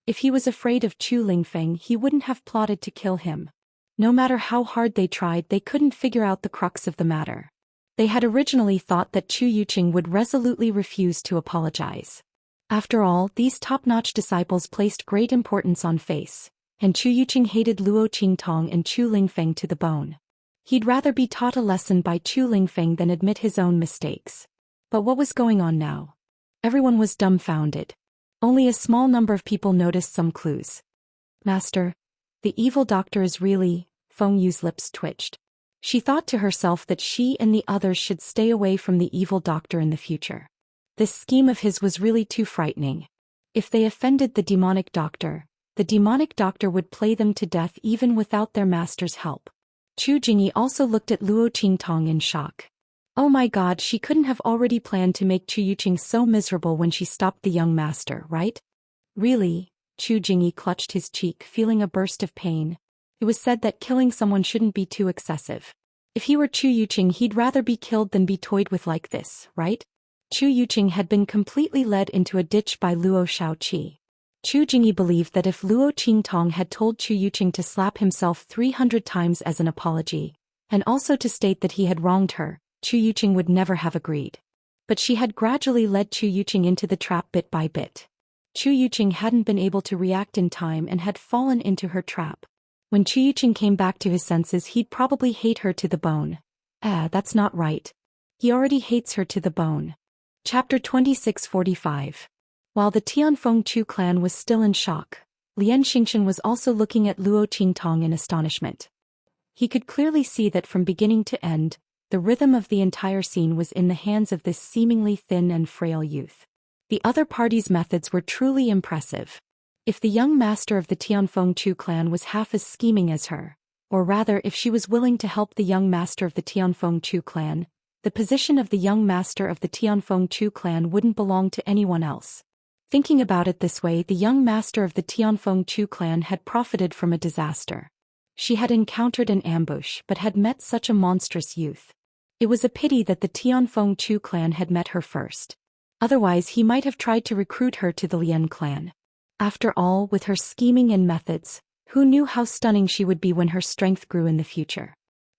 If he was afraid of Chu Lingfeng, he wouldn't have plotted to kill him. No matter how hard they tried, they couldn't figure out the crux of the matter. They had originally thought that Chu Yuqing would resolutely refuse to apologize. After all, these top-notch disciples placed great importance on face, and Chu Yuqing hated Luo Qingtong and Chu Lingfeng to the bone. He'd rather be taught a lesson by Chu Lingfeng than admit his own mistakes. But what was going on now? Everyone was dumbfounded. Only a small number of people noticed some clues. Master, the evil doctor is really... Feng Yu's lips twitched. She thought to herself that she and the others should stay away from the evil doctor in the future. This scheme of his was really too frightening. If they offended the demonic doctor would play them to death even without their master's help. Chu Jingyi also looked at Luo Qingtong in shock. Oh my god, she couldn't have already planned to make Chu Yuqing so miserable when she stopped the young master, right? Really? Chu Jingyi clutched his cheek, feeling a burst of pain. It was said that killing someone shouldn't be too excessive. If he were Chu Yuqing, he'd rather be killed than be toyed with like this, right? Chu Yuqing had been completely led into a ditch by Luo Shaoqi. Chu Jingyi believed that if Luo Qingtong had told Chu Yuqing to slap himself 300 times as an apology, and also to state that he had wronged her, Chu Yuqing would never have agreed. But she had gradually led Chu Yuqing into the trap bit by bit. Chu Yuqing hadn't been able to react in time and had fallen into her trap. When Chu Yuqing came back to his senses, he'd probably hate her to the bone. That's not right. He already hates her to the bone. Chapter 2645. While the Tianfeng Chu clan was still in shock, Lian Xingxian was also looking at Luo Qingtong in astonishment. He could clearly see that from beginning to end, the rhythm of the entire scene was in the hands of this seemingly thin and frail youth. The other party's methods were truly impressive. If the young master of the Tianfeng Chu clan was half as scheming as her, or rather if she was willing to help the young master of the Tianfeng Chu clan, the position of the young master of the Tianfeng Chu clan wouldn't belong to anyone else. Thinking about it this way, the young master of the Tianfeng Chu clan had profited from a disaster. She had encountered an ambush but had met such a monstrous youth. It was a pity that the Tianfeng Chu clan had met her first. Otherwise he might have tried to recruit her to the Lian clan. After all, with her scheming and methods, who knew how stunning she would be when her strength grew in the future?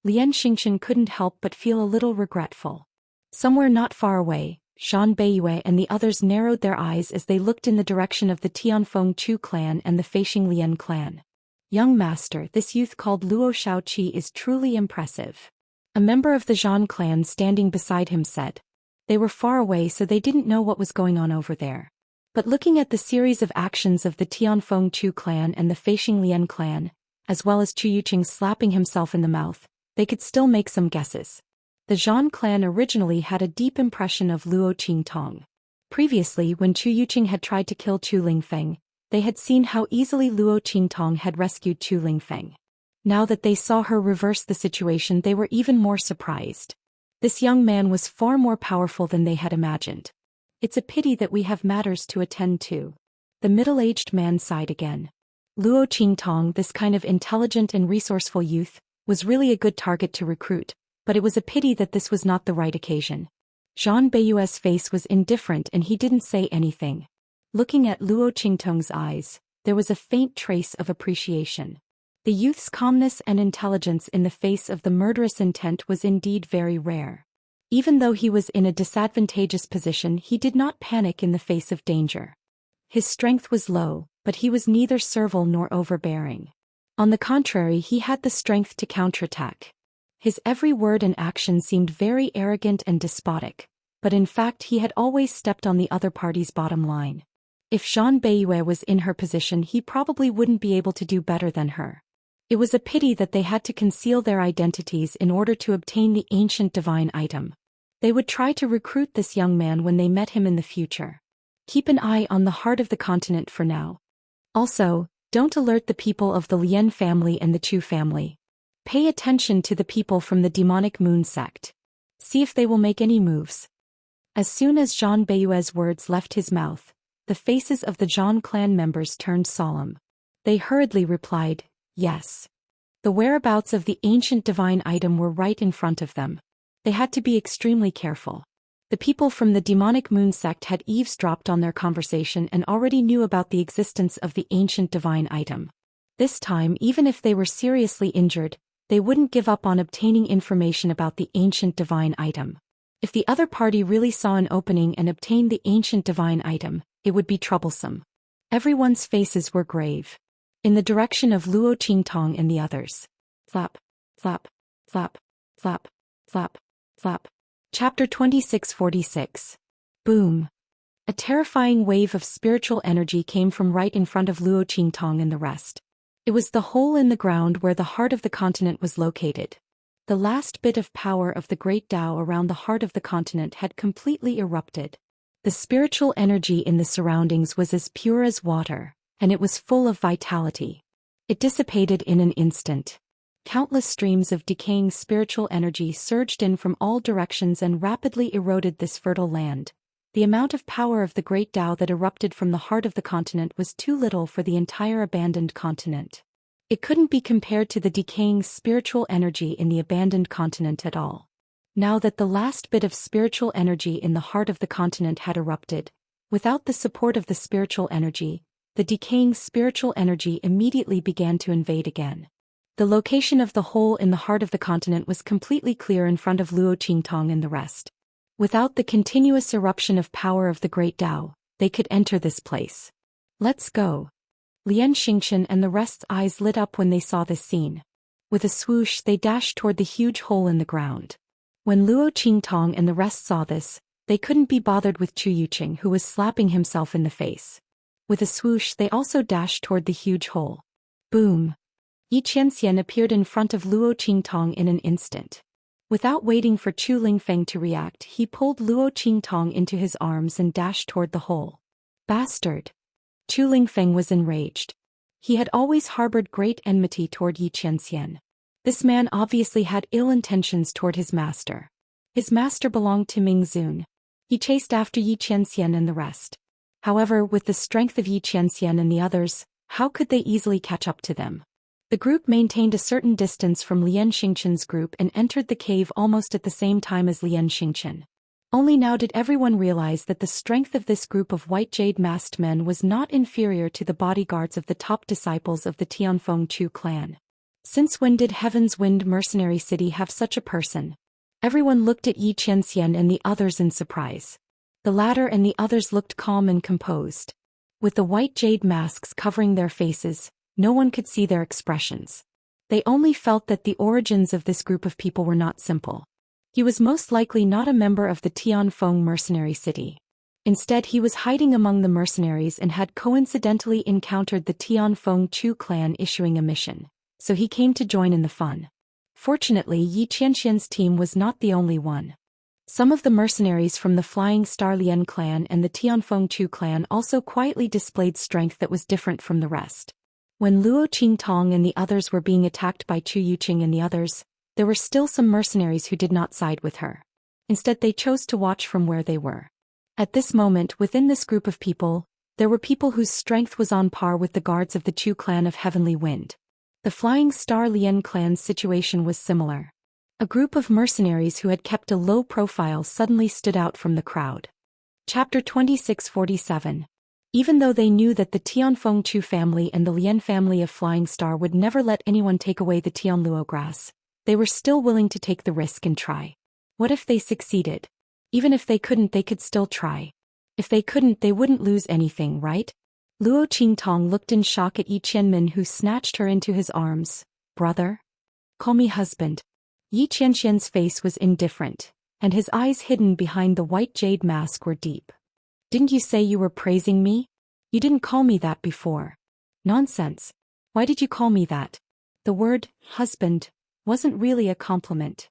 Lian Xingxian couldn't help but feel a little regretful. Somewhere not far away, Shan Beiyue and the others narrowed their eyes as they looked in the direction of the Tianfeng Chu clan and the Feixing Lian clan. Young master, this youth called Luo Shaoqi is truly impressive. A member of the Zhan clan standing beside him said. They were far away, so they didn't know what was going on over there. But looking at the series of actions of the Tianfeng Chu clan and the Feixing Lian clan, as well as Chu Yuqing slapping himself in the mouth, they could still make some guesses. The Zhan clan originally had a deep impression of Luo Qingtong. Previously, when Chu Yuqing had tried to kill Chu Lingfeng, they had seen how easily Luo Qingtong had rescued Chu Lingfeng. Now that they saw her reverse the situation, they were even more surprised. This young man was far more powerful than they had imagined. It's a pity that we have matters to attend to. The middle-aged man sighed again. Luo Qingtong, this kind of intelligent and resourceful youth, was really a good target to recruit, but it was a pity that this was not the right occasion. Zhan Beiyue's face was indifferent and he didn't say anything. Looking at Luo Qingtong's eyes, there was a faint trace of appreciation. The youth's calmness and intelligence in the face of the murderous intent was indeed very rare. Even though he was in a disadvantageous position, he did not panic in the face of danger. His strength was low, but he was neither servile nor overbearing. On the contrary, he had the strength to counterattack. His every word and action seemed very arrogant and despotic, but in fact he had always stepped on the other party's bottom line. If Zhang Beiyue was in her position, he probably wouldn't be able to do better than her. It was a pity that they had to conceal their identities in order to obtain the ancient divine item. They would try to recruit this young man when they met him in the future. Keep an eye on the heart of the continent for now. Also, don't alert the people of the Lian family and the Chu family. Pay attention to the people from the demonic moon sect. See if they will make any moves. As soon as Zhang Beiyue's words left his mouth, the faces of the Zhang clan members turned solemn. They hurriedly replied, yes. The whereabouts of the ancient divine item were right in front of them. They had to be extremely careful. The people from the demonic moon sect had eavesdropped on their conversation and already knew about the existence of the ancient divine item. This time, even if they were seriously injured, they wouldn't give up on obtaining information about the ancient divine item. If the other party really saw an opening and obtained the ancient divine item, it would be troublesome. Everyone's faces were grave. In the direction of Luo Qingtong and the others. Flap, flap, flap, flap, flap, flap. Chapter 2646. Boom. A terrifying wave of spiritual energy came from right in front of Luo Qingtong and the rest. It was the hole in the ground where the heart of the continent was located. The last bit of power of the great Tao around the heart of the continent had completely erupted. The spiritual energy in the surroundings was as pure as water, and it was full of vitality. It dissipated in an instant. Countless streams of decaying spiritual energy surged in from all directions and rapidly eroded this fertile land. The amount of power of the great Tao that erupted from the heart of the continent was too little for the entire abandoned continent. It couldn't be compared to the decaying spiritual energy in the abandoned continent at all. Now that the last bit of spiritual energy in the heart of the continent had erupted, without the support of the spiritual energy, the decaying spiritual energy immediately began to invade again. The location of the hole in the heart of the continent was completely clear in front of Luo Qingtong and the rest. Without the continuous eruption of power of the great Tao, they could enter this place. Let's go. Lian Xingqian and the rest's eyes lit up when they saw this scene. With a swoosh, they dashed toward the huge hole in the ground. When Luo Qingtong and the rest saw this, they couldn't be bothered with Chu Yuqing, who was slapping himself in the face. With a swoosh, they also dashed toward the huge hole. Boom. Xianxia appeared in front of Luo Qingtong in an instant. Without waiting for Chu Lingfeng to react, he pulled Luo Qingtong into his arms and dashed toward the hole. Bastard! Chu Lingfeng was enraged. He had always harbored great enmity toward Xianxia. This man obviously had ill intentions toward his master. His master belonged to Mingzun. He chased after Xianxia and the rest. However, with the strength of Xianxia and the others, how could they easily catch up to them? The group maintained a certain distance from Lian Xingqian's group and entered the cave almost at the same time as Lian Xingqian. Only now did everyone realize that the strength of this group of white jade masked men was not inferior to the bodyguards of the top disciples of the Tianfeng Chu clan. Since when did Heaven's Wind Mercenary City have such a person? Everyone looked at Xianxia and the others in surprise. The latter and the others looked calm and composed. With the white jade masks covering their faces, no one could see their expressions. They only felt that the origins of this group of people were not simple. He was most likely not a member of the Tianfeng Mercenary City. Instead, he was hiding among the mercenaries and had coincidentally encountered the Tianfeng Chu clan issuing a mission, so he came to join in the fun. Fortunately, Xianxian's team was not the only one. Some of the mercenaries from the Flying Star Lian clan and the Tianfeng Chu clan also quietly displayed strength that was different from the rest. When Luo Qingtong and the others were being attacked by Chu Yuqing and the others, there were still some mercenaries who did not side with her. Instead, they chose to watch from where they were. At this moment, within this group of people, there were people whose strength was on par with the guards of the Chu clan of Heavenly Wind. The Flying Star Lian clan's situation was similar. A group of mercenaries who had kept a low profile suddenly stood out from the crowd. Chapter 2647. Even though they knew that the Tianfeng Chu family and the Lian family of Flying Star would never let anyone take away the Tianluo grass, they were still willing to take the risk and try. What if they succeeded? Even if they couldn't, they could still try. If they couldn't, they wouldn't lose anything, right? Luo Qingtong looked in shock at Yi Qianmin, who snatched her into his arms. Brother? Call me husband. Yi Qianxian's face was indifferent, and his eyes hidden behind the white jade mask were deep. "Didn't you say you were praising me? You didn't call me that before." "Nonsense. Why did you call me that?" The word, husband, wasn't really a compliment.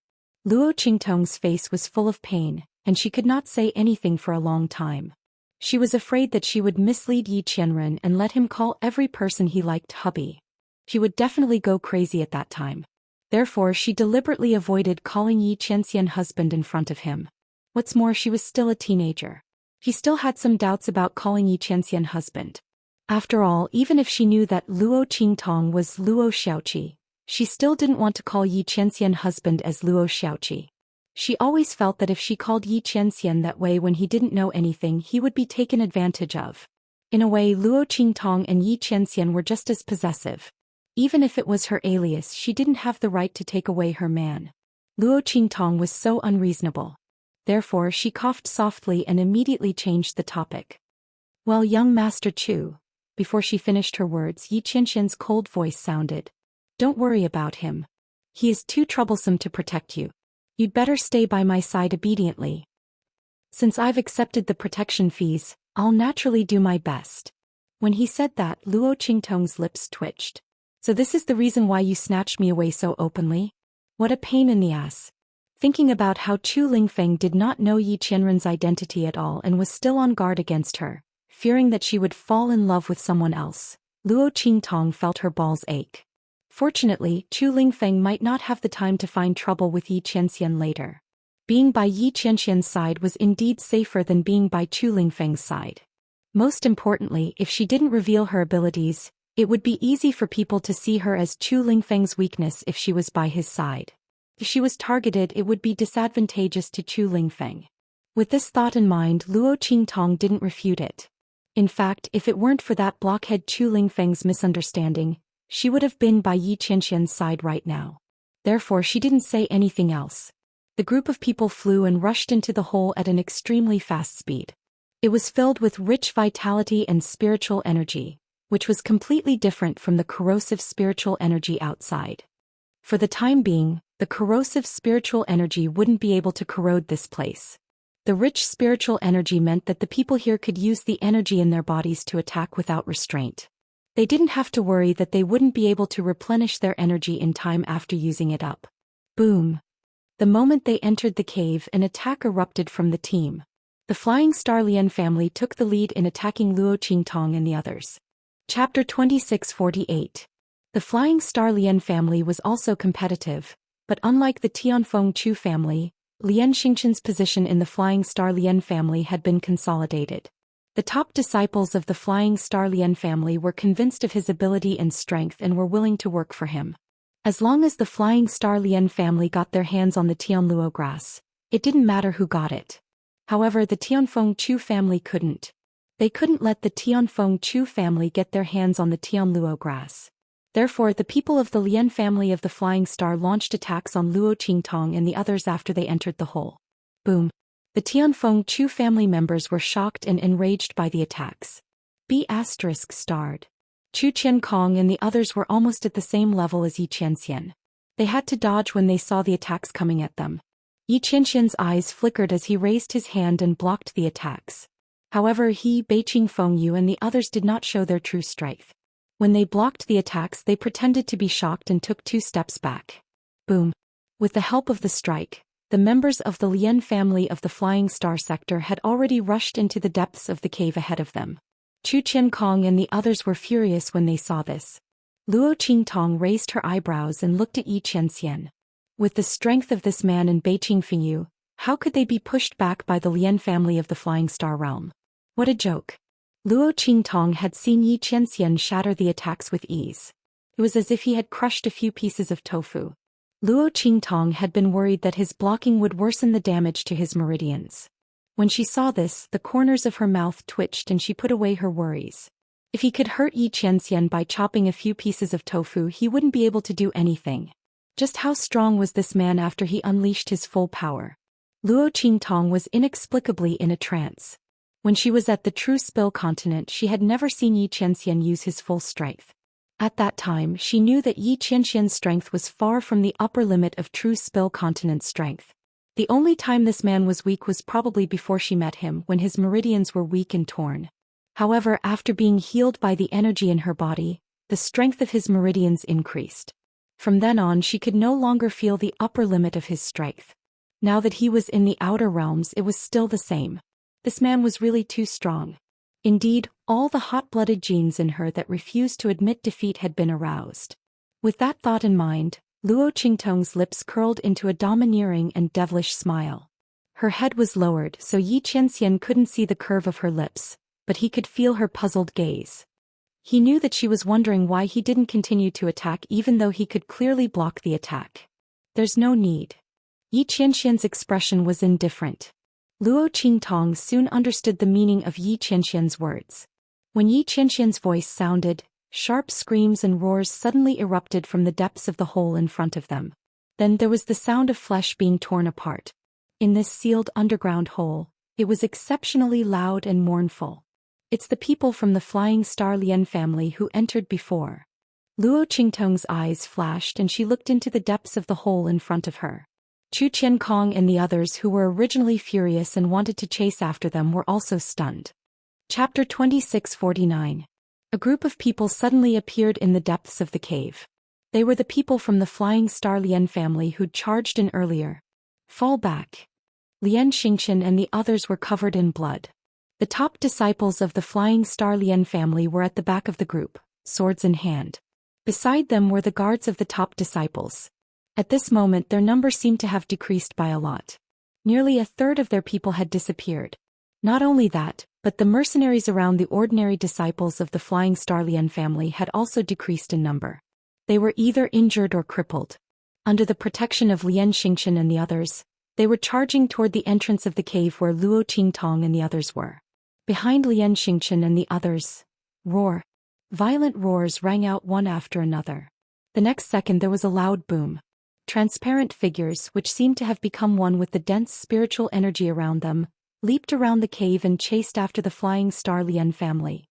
Luo Qingtong's face was full of pain, and she could not say anything for a long time. She was afraid that she would mislead Yi Qianren and let him call every person he liked hubby. She would definitely go crazy at that time. Therefore she deliberately avoided calling Yi Qianxian husband in front of him. What's more, she was still a teenager. She still had some doubts about calling Yi Qianxian husband. After all, even if she knew that Luo Qingtong was Luo Xiaoqi, she still didn't want to call Yi Qianxian husband as Luo Xiaoqi. She always felt that if she called Yi Qianxian that way when he didn't know anything, he would be taken advantage of. In a way, Luo Qingtong and Yi Qianxian were just as possessive. Even if it was her alias, she didn't have the right to take away her man. Luo Qingtong was so unreasonable. Therefore she coughed softly and immediately changed the topic. "Well, young Master Chu," before she finished her words, Yi Qianxian's cold voice sounded. "Don't worry about him. He is too troublesome to protect you. You'd better stay by my side obediently. Since I've accepted the protection fees, I'll naturally do my best." When he said that, Luo Qingtong's lips twitched. "So this is the reason why you snatched me away so openly? What a pain in the ass." Thinking about how Chu Lingfeng did not know Yi Qianren's identity at all and was still on guard against her, fearing that she would fall in love with someone else, Luo Qingtong felt her balls ache. Fortunately, Chu Lingfeng might not have the time to find trouble with Yi Qianxian later. Being by Yi Qianxian's side was indeed safer than being by Chu Lingfeng's side. Most importantly, if she didn't reveal her abilities, it would be easy for people to see her as Chu Lingfeng's weakness if she was by his side. If she was targeted, it would be disadvantageous to Chu Lingfeng. With this thought in mind, Luo Qingtong didn't refute it. In fact, if it weren't for that blockhead Chu Lingfeng's misunderstanding, she would have been by Yi Qianxian's side right now. Therefore she didn't say anything else. The group of people flew and rushed into the hole at an extremely fast speed. It was filled with rich vitality and spiritual energy, which was completely different from the corrosive spiritual energy outside. For the time being, the corrosive spiritual energy wouldn't be able to corrode this place. The rich spiritual energy meant that the people here could use the energy in their bodies to attack without restraint. They didn't have to worry that they wouldn't be able to replenish their energy in time after using it up. Boom! The moment they entered the cave, an attack erupted from the team. The Flying Star Lian family took the lead in attacking Luo Qingtong and the others. Chapter 2648. The Flying Star Lian family was also competitive, but unlike the Tianfeng Chu family, Lian Xingqian's position in the Flying Star Lian family had been consolidated. The top disciples of the Flying Star Lian family were convinced of his ability and strength and were willing to work for him. As long as the Flying Star Lian family got their hands on the Tianluo grass, it didn't matter who got it. However, the Tianfeng Chu family couldn't. They couldn't let the Tianfeng Chu family get their hands on the Tianluo grass. Therefore, the people of the Lian family of the Flying Star launched attacks on Luo Qingtong and the others after they entered the hole. Boom! The Tianfeng Chu family members were shocked and enraged by the attacks. B*****. Chu Qiankong and the others were almost at the same level as Yi Qianxian. They had to dodge when they saw the attacks coming at them. Yi Qianxian's eyes flickered as he raised his hand and blocked the attacks. However, he, Beiqing Fengyu and the others did not show their true strength. When they blocked the attacks, they pretended to be shocked and took 2 steps back. Boom! With the help of the strike, the members of the Lian family of the Flying Star sector had already rushed into the depths of the cave ahead of them. Chu Qiankong and the others were furious when they saw this. Luo Qingtong raised her eyebrows and looked at Yi Qianxian. With the strength of this man and Beiqing Fengyu, how could they be pushed back by the Lian family of the Flying Star realm? What a joke! Luo Qingtong had seen Yi Qianxian shatter the attacks with ease. It was as if he had crushed a few pieces of tofu. Luo Qingtong had been worried that his blocking would worsen the damage to his meridians. When she saw this, the corners of her mouth twitched and she put away her worries. If he could hurt Yi Qianxian by chopping a few pieces of tofu, he wouldn't be able to do anything. Just how strong was this man after he unleashed his full power? Luo Qingtong was inexplicably in a trance. When she was at the True Spill continent, she had never seen Yi Qianxian use his full strength. At that time, she knew that Yi Qianxian's strength was far from the upper limit of True Spill continent's strength. The only time this man was weak was probably before she met him, when his meridians were weak and torn. However, after being healed by the energy in her body, the strength of his meridians increased. From then on she could no longer feel the upper limit of his strength. Now that he was in the outer realms, it was still the same. This man was really too strong. Indeed, all the hot-blooded genes in her that refused to admit defeat had been aroused. With that thought in mind, Luo Qingtong's lips curled into a domineering and devilish smile. Her head was lowered so Yi Qianxian couldn't see the curve of her lips, but he could feel her puzzled gaze. He knew that she was wondering why he didn't continue to attack even though he could clearly block the attack. There's no need. Yi Qianxian's expression was indifferent. Luo Qingtong soon understood the meaning of Yi Qianxian's words. When Yi Qianxian's voice sounded, sharp screams and roars suddenly erupted from the depths of the hole in front of them. Then there was the sound of flesh being torn apart. In this sealed underground hole, it was exceptionally loud and mournful. It's the people from the Flying Star Lian family who entered before. Luo Qingtong's eyes flashed and she looked into the depths of the hole in front of her. Chu Qiankong and the others who were originally furious and wanted to chase after them were also stunned. Chapter 2649. A group of people suddenly appeared in the depths of the cave. They were the people from the Flying Star Lian family who'd charged in earlier. Fall back. Lian Xingqian and the others were covered in blood. The top disciples of the Flying Star Lian family were at the back of the group, swords in hand. Beside them were the guards of the top disciples. At this moment their number seemed to have decreased by a lot. Nearly a third of their people had disappeared. Not only that, but the mercenaries around the ordinary disciples of the Flying Star Lian family had also decreased in number. They were either injured or crippled. Under the protection of Lian Xingqian and the others, they were charging toward the entrance of the cave where Luo Qingtong and the others were. Behind Lian Xingqian and the others, roar. Violent roars rang out one after another. The next second there was a loud boom. Transparent figures, which seemed to have become one with the dense spiritual energy around them, leaped around the cave and chased after the Flying Star Lian family.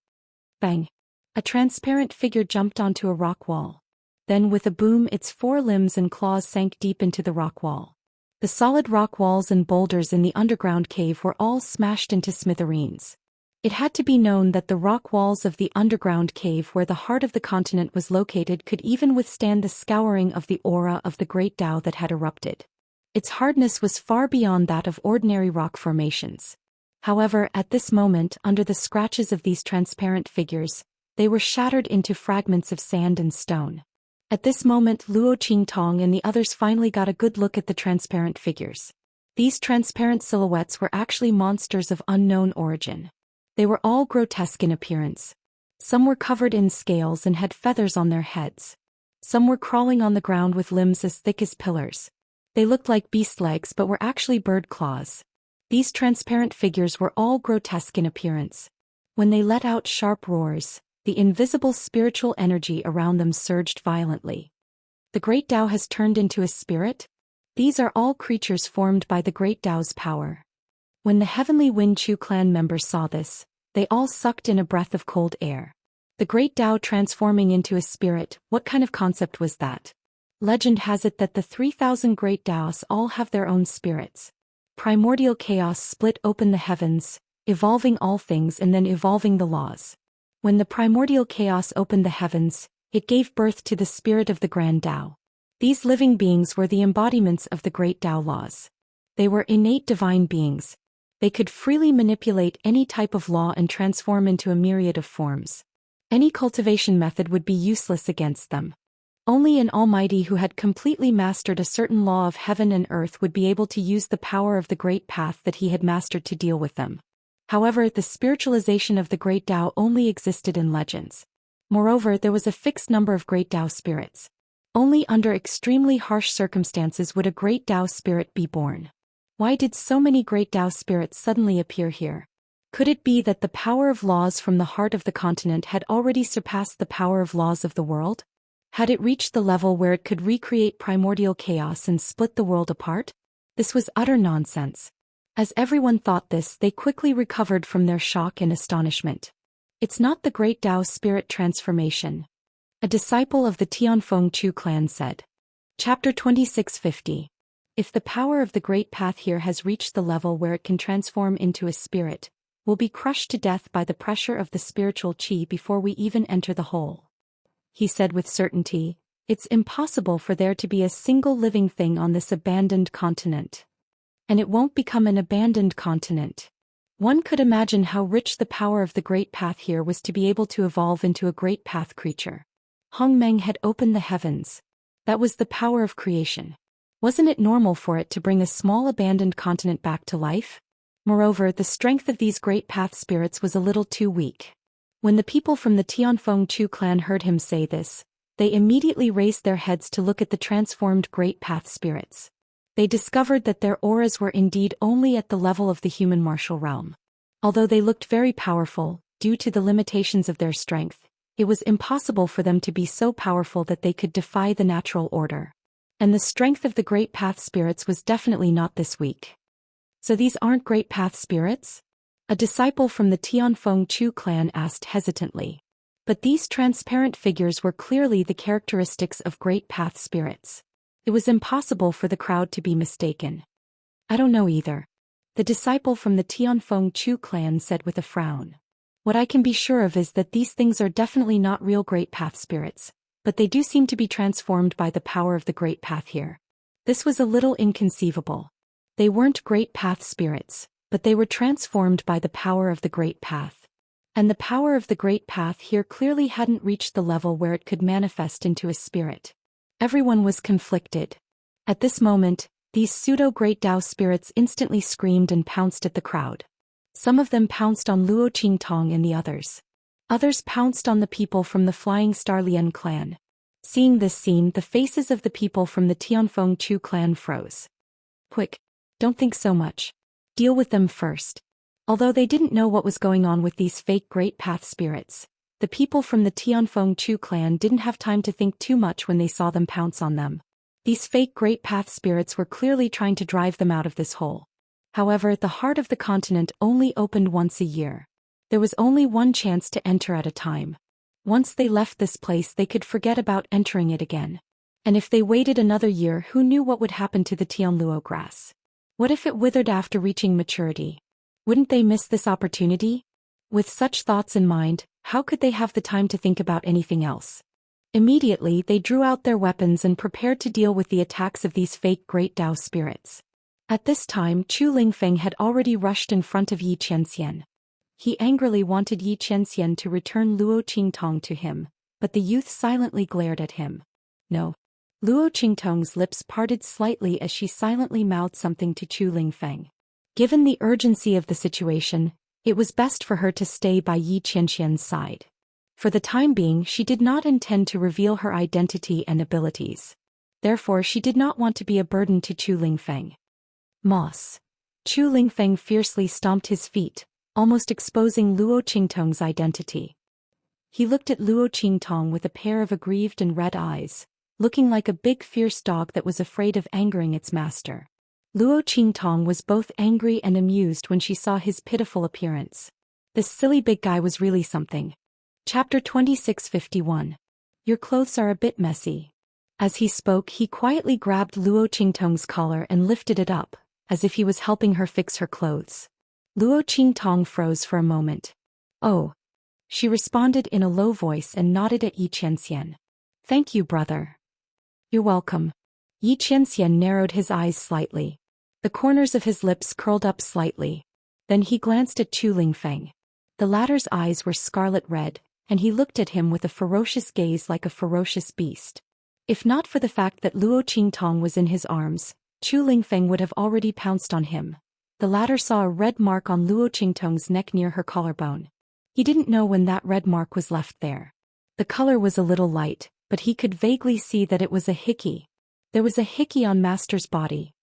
Bang! A transparent figure jumped onto a rock wall. Then with a boom its 4 limbs and claws sank deep into the rock wall. The solid rock walls and boulders in the underground cave were all smashed into smithereens. It had to be known that the rock walls of the underground cave where the heart of the continent was located could even withstand the scouring of the aura of the great Tao that had erupted. Its hardness was far beyond that of ordinary rock formations. However, at this moment, under the scratches of these transparent figures, they were shattered into fragments of sand and stone. At this moment Luo Qingtong and the others finally got a good look at the transparent figures. These transparent silhouettes were actually monsters of unknown origin. They were all grotesque in appearance. Some were covered in scales and had feathers on their heads. Some were crawling on the ground with limbs as thick as pillars. They looked like beast legs but were actually bird claws. These transparent figures were all grotesque in appearance. When they let out sharp roars, the invisible spiritual energy around them surged violently. The Great Tao has turned into a spirit? These are all creatures formed by the Great Tao's power. When the Heavenly Wind Chu clan members saw this, they all sucked in a breath of cold air. The Great Tao transforming into a spirit, what kind of concept was that? Legend has it that the 3,000 Great Taos all have their own spirits. Primordial chaos split open the heavens, evolving all things and then evolving the laws. When the primordial chaos opened the heavens, it gave birth to the spirit of the Grand Tao. These living beings were the embodiments of the Great Tao laws. They were innate divine beings. They could freely manipulate any type of law and transform into a myriad of forms. Any cultivation method would be useless against them. Only an Almighty who had completely mastered a certain law of heaven and earth would be able to use the power of the great path that he had mastered to deal with them. However, the spiritualization of the Great Tao only existed in legends. Moreover, there was a fixed number of Great Tao spirits. Only under extremely harsh circumstances would a Great Tao spirit be born. Why did so many Great Tao spirits suddenly appear here? Could it be that the power of laws from the heart of the continent had already surpassed the power of laws of the world? Had it reached the level where it could recreate primordial chaos and split the world apart? This was utter nonsense. As everyone thought this, they quickly recovered from their shock and astonishment. It's not the Great Tao spirit transformation. A disciple of the Tianfeng Chu clan said. Chapter 2650. If the power of the great path here has reached the level where it can transform into a spirit, we'll be crushed to death by the pressure of the spiritual qi before we even enter the hole. He said with certainty, it's impossible for there to be a single living thing on this abandoned continent. And it won't become an abandoned continent. One could imagine how rich the power of the great path here was to be able to evolve into a great path creature. Hong Meng had opened the heavens. That was the power of creation. Wasn't it normal for it to bring a small abandoned continent back to life? Moreover, the strength of these great path spirits was a little too weak. When the people from the Tianfeng Chu clan heard him say this, they immediately raised their heads to look at the transformed great path spirits. They discovered that their auras were indeed only at the level of the human martial realm. Although they looked very powerful, due to the limitations of their strength, it was impossible for them to be so powerful that they could defy the natural order. And the strength of the great path spirits was definitely not this weak. So these aren't great path spirits? A disciple from the Tianfeng Chu clan asked hesitantly. But these transparent figures were clearly the characteristics of great path spirits. It was impossible for the crowd to be mistaken. I don't know either. The disciple from the Tianfeng Chu clan said with a frown. What I can be sure of is that these things are definitely not real great path spirits, but they do seem to be transformed by the power of the great path here. This was a little inconceivable. They weren't great path spirits, but they were transformed by the power of the great path. And the power of the great path here clearly hadn't reached the level where it could manifest into a spirit. Everyone was conflicted. At this moment, these pseudo-great Dao spirits instantly screamed and pounced at the crowd. Some of them pounced on Luo Qingtong and the others. Others pounced on the people from the Flying Star Lian clan. Seeing this scene, the faces of the people from the Tianfeng Chu clan froze. Quick, don't think so much. Deal with them first. Although they didn't know what was going on with these fake great path spirits, the people from the Tianfeng Chu clan didn't have time to think too much when they saw them pounce on them. These fake great path spirits were clearly trying to drive them out of this hole. However, the heart of the continent only opened once a year. There was only one chance to enter at a time. Once they left this place, they could forget about entering it again. And if they waited another year, who knew what would happen to the Tianluo grass? What if it withered after reaching maturity? Wouldn't they miss this opportunity? With such thoughts in mind, how could they have the time to think about anything else? Immediately, they drew out their weapons and prepared to deal with the attacks of these fake great Dao spirits. At this time, Chu Lingfeng had already rushed in front of Yi Qianxian. He angrily wanted Yi Qianxian to return Luo Qingtong to him, but the youth silently glared at him. No. Luo Qingtong's lips parted slightly as she silently mouthed something to Chu Lingfeng. Given the urgency of the situation, it was best for her to stay by Yi Qianxian's side. For the time being, she did not intend to reveal her identity and abilities. Therefore, she did not want to be a burden to Chu Lingfeng. Moss. Chu Lingfeng fiercely stomped his feet, almost exposing Luo Qingtong's identity. He looked at Luo Qingtong with a pair of aggrieved and red eyes, looking like a big fierce dog that was afraid of angering its master. Luo Qingtong was both angry and amused when she saw his pitiful appearance. This silly big guy was really something. Chapter 2651. Your clothes are a bit messy. As he spoke, he quietly grabbed Luo Qingtong's collar and lifted it up, as if he was helping her fix her clothes. Luo Qingtong froze for a moment. Oh. She responded in a low voice and nodded at Yi Qianxian. Thank you, brother. You're welcome. Yi Qianxian narrowed his eyes slightly. The corners of his lips curled up slightly. Then he glanced at Chu Lingfeng. The latter's eyes were scarlet red, and he looked at him with a ferocious gaze like a ferocious beast. If not for the fact that Luo Qingtong was in his arms, Chu Lingfeng would have already pounced on him. The latter saw a red mark on Luo Qingtong's neck near her collarbone. He didn't know when that red mark was left there. The color was a little light, but he could vaguely see that it was a hickey. There was a hickey on Master's body.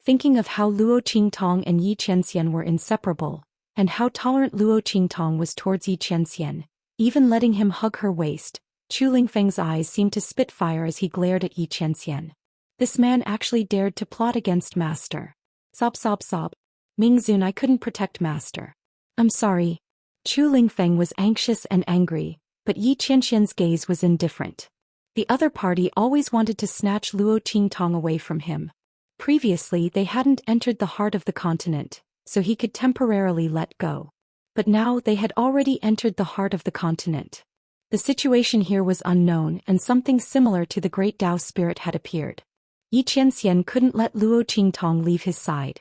Thinking of how Luo Qingtong and Yi Qianxian were inseparable, and how tolerant Luo Qingtong was towards Yi Qianxian, even letting him hug her waist, Chu Lingfeng's eyes seemed to spit fire as he glared at Yi Qianxian. This man actually dared to plot against Master. Sob sob sob. Mingzun, I couldn't protect Master. I'm sorry. Chu Lingfeng was anxious and angry, but Yi Qianxian's gaze was indifferent. The other party always wanted to snatch Luo Qingtong away from him. Previously they hadn't entered the heart of the continent, so he could temporarily let go. But now they had already entered the heart of the continent. The situation here was unknown, and something similar to the great Dao spirit had appeared. Xianxia couldn't let Luo Qingtong leave his side.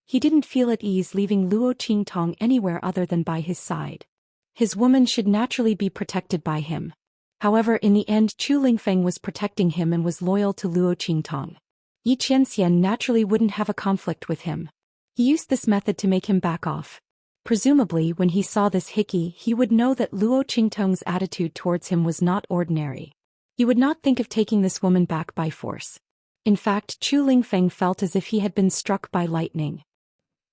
He didn't feel at ease leaving Luo Qingtong anywhere other than by his side. His woman should naturally be protected by him. However, in the end Chu Lingfeng was protecting him and was loyal to Luo Qingtong. Xianxia naturally wouldn't have a conflict with him. He used this method to make him back off. Presumably when he saw this hickey he would know that Luo Qingtong's attitude towards him was not ordinary. He would not think of taking this woman back by force. In fact, Chu Lingfeng felt as if he had been struck by lightning.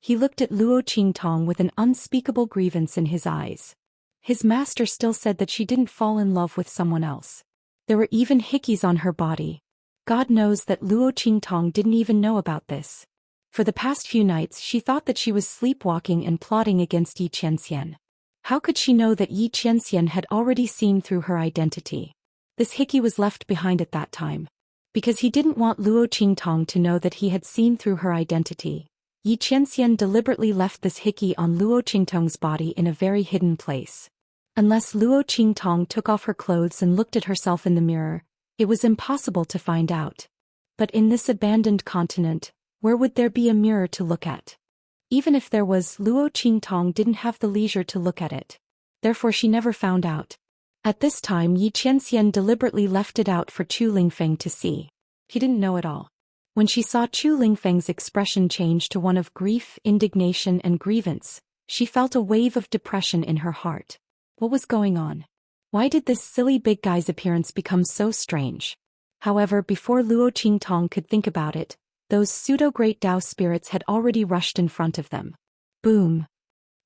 He looked at Luo Qingtong with an unspeakable grievance in his eyes. His master still said that she didn't fall in love with someone else. There were even hickeys on her body. God knows that Luo Qingtong didn't even know about this. For the past few nights she thought that she was sleepwalking and plotting against Xianxia. How could she know that Xianxia had already seen through her identity? This hickey was left behind at that time. Because he didn't want Luo Qingtong to know that he had seen through her identity, Xianxia deliberately left this hickey on Luo Qingtong's body in a very hidden place. Unless Luo Qingtong took off her clothes and looked at herself in the mirror, it was impossible to find out. But in this abandoned continent, where would there be a mirror to look at? Even if there was, Luo Qingtong didn't have the leisure to look at it. Therefore she never found out. At this time Xianxia deliberately left it out for Chu Lingfeng to see. He didn't know it all. When she saw Chu Lingfeng's expression change to one of grief, indignation and grievance, she felt a wave of depression in her heart. What was going on? Why did this silly big guy's appearance become so strange? However, before Luo Qingtong could think about it, those pseudo-great Dao spirits had already rushed in front of them. Boom!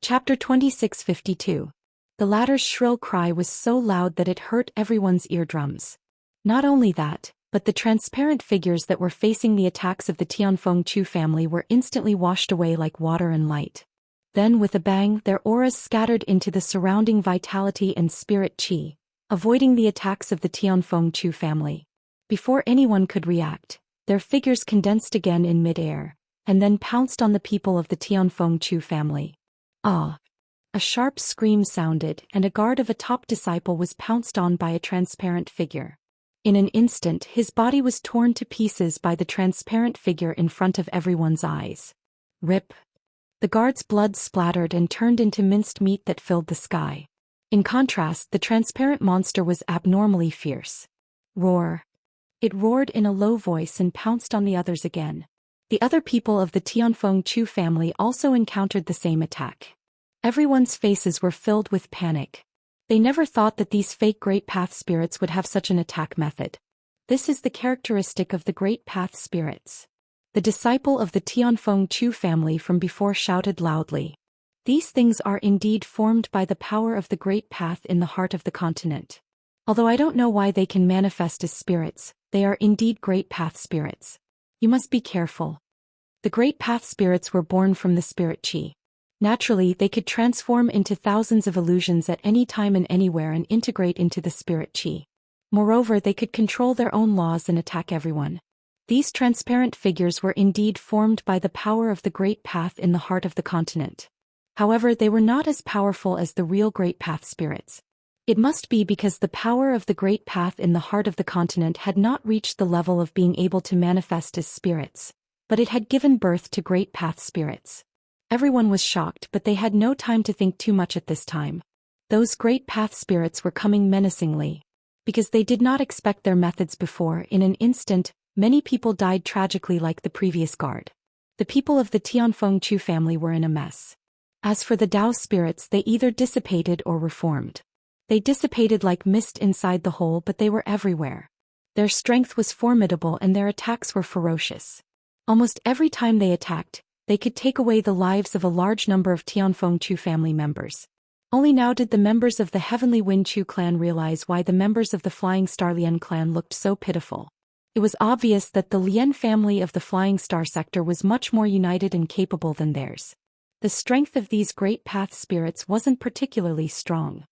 Chapter 2652. The latter's shrill cry was so loud that it hurt everyone's eardrums. Not only that, but the transparent figures that were facing the attacks of the Tianfeng Chu family were instantly washed away like water and light. Then with a bang their auras scattered into the surrounding vitality and spirit qi, avoiding the attacks of the Tianfeng Chu family. Before anyone could react, their figures condensed again in mid-air, and then pounced on the people of the Tianfeng Chu family. Ah! A sharp scream sounded, and a guard of a top disciple was pounced on by a transparent figure. In an instant his body was torn to pieces by the transparent figure in front of everyone's eyes. Rip! The guard's blood splattered and turned into minced meat that filled the sky. In contrast, the transparent monster was abnormally fierce. Roar! It roared in a low voice and pounced on the others again. The other people of the Tianfeng Chu family also encountered the same attack. Everyone's faces were filled with panic. They never thought that these fake Great Path spirits would have such an attack method. This is the characteristic of the Great Path spirits. The disciple of the Tianfeng Chu family from before shouted loudly. These things are indeed formed by the power of the Great Path in the heart of the continent. Although I don't know why they can manifest as spirits, they are indeed Great Path spirits. You must be careful. The Great Path spirits were born from the spirit qi. Naturally, they could transform into thousands of illusions at any time and anywhere and integrate into the spirit qi. Moreover, they could control their own laws and attack everyone. These transparent figures were indeed formed by the power of the Great Path in the heart of the continent. However, they were not as powerful as the real Great Path spirits. It must be because the power of the Great Path in the heart of the continent had not reached the level of being able to manifest as spirits, but it had given birth to Great Path spirits. Everyone was shocked, but they had no time to think too much at this time. Those Great Path spirits were coming menacingly. Because they did not expect their methods before, in an instant, many people died tragically like the previous guard. The people of the Tianfeng Chu family were in a mess. As for the Dao spirits, they either dissipated or reformed. They dissipated like mist inside the hole, but they were everywhere. Their strength was formidable and their attacks were ferocious. Almost every time they attacked, they could take away the lives of a large number of Tianfeng Chu family members. Only now did the members of the Heavenly Wind Chu clan realize why the members of the Flying Star Lien clan looked so pitiful. It was obvious that the Lien family of the Flying Star sector was much more united and capable than theirs. The strength of these Great Path spirits wasn't particularly strong.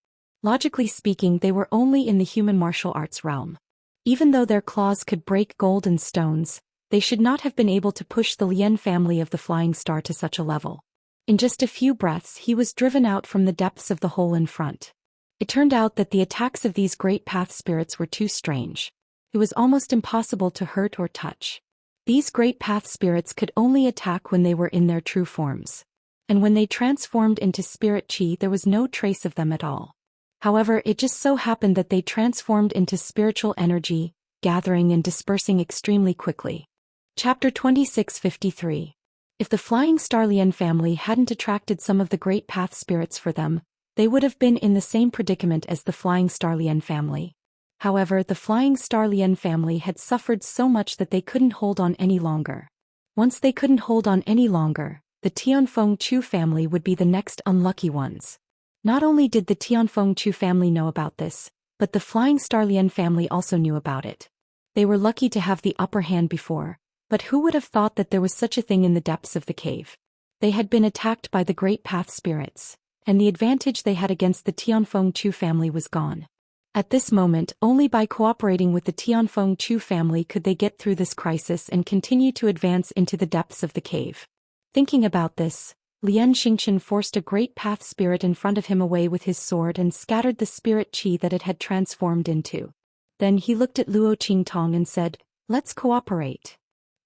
Logically speaking, they were only in the human martial arts realm. Even though their claws could break gold and stones, They should not have been able to push the Lian family of the Flying Star to such a level. In just a few breaths he was driven out from the depths of the hole in front. It turned out that the attacks of these great path spirits were too strange. It was almost impossible to hurt or touch. These great path spirits could only attack when they were in their true forms. And when they transformed into spirit chi, there was no trace of them at all. However, it just so happened that they transformed into spiritual energy, gathering and dispersing extremely quickly. Chapter 2653. If the Flying Star Lian family hadn't attracted some of the great path spirits for them, they would have been in the same predicament as the Flying Star Lian family. However, the Flying Star Lian family had suffered so much that they couldn't hold on any longer. Once they couldn't hold on any longer, the Tianfeng Chu family would be the next unlucky ones. Not only did the Tianfeng Chu family know about this, but the Flying Star Lian family also knew about it. They were lucky to have the upper hand before, but who would have thought that there was such a thing in the depths of the cave? They had been attacked by the great path spirits, and the advantage they had against the Tianfeng Chu family was gone. At this moment, only by cooperating with the Tianfeng Chu family could they get through this crisis and continue to advance into the depths of the cave. Thinking about this, Lian Xingqian forced a great path spirit in front of him away with his sword and scattered the spirit qi that it had transformed into. Then he looked at Luo Qingtong and said, "Let's cooperate."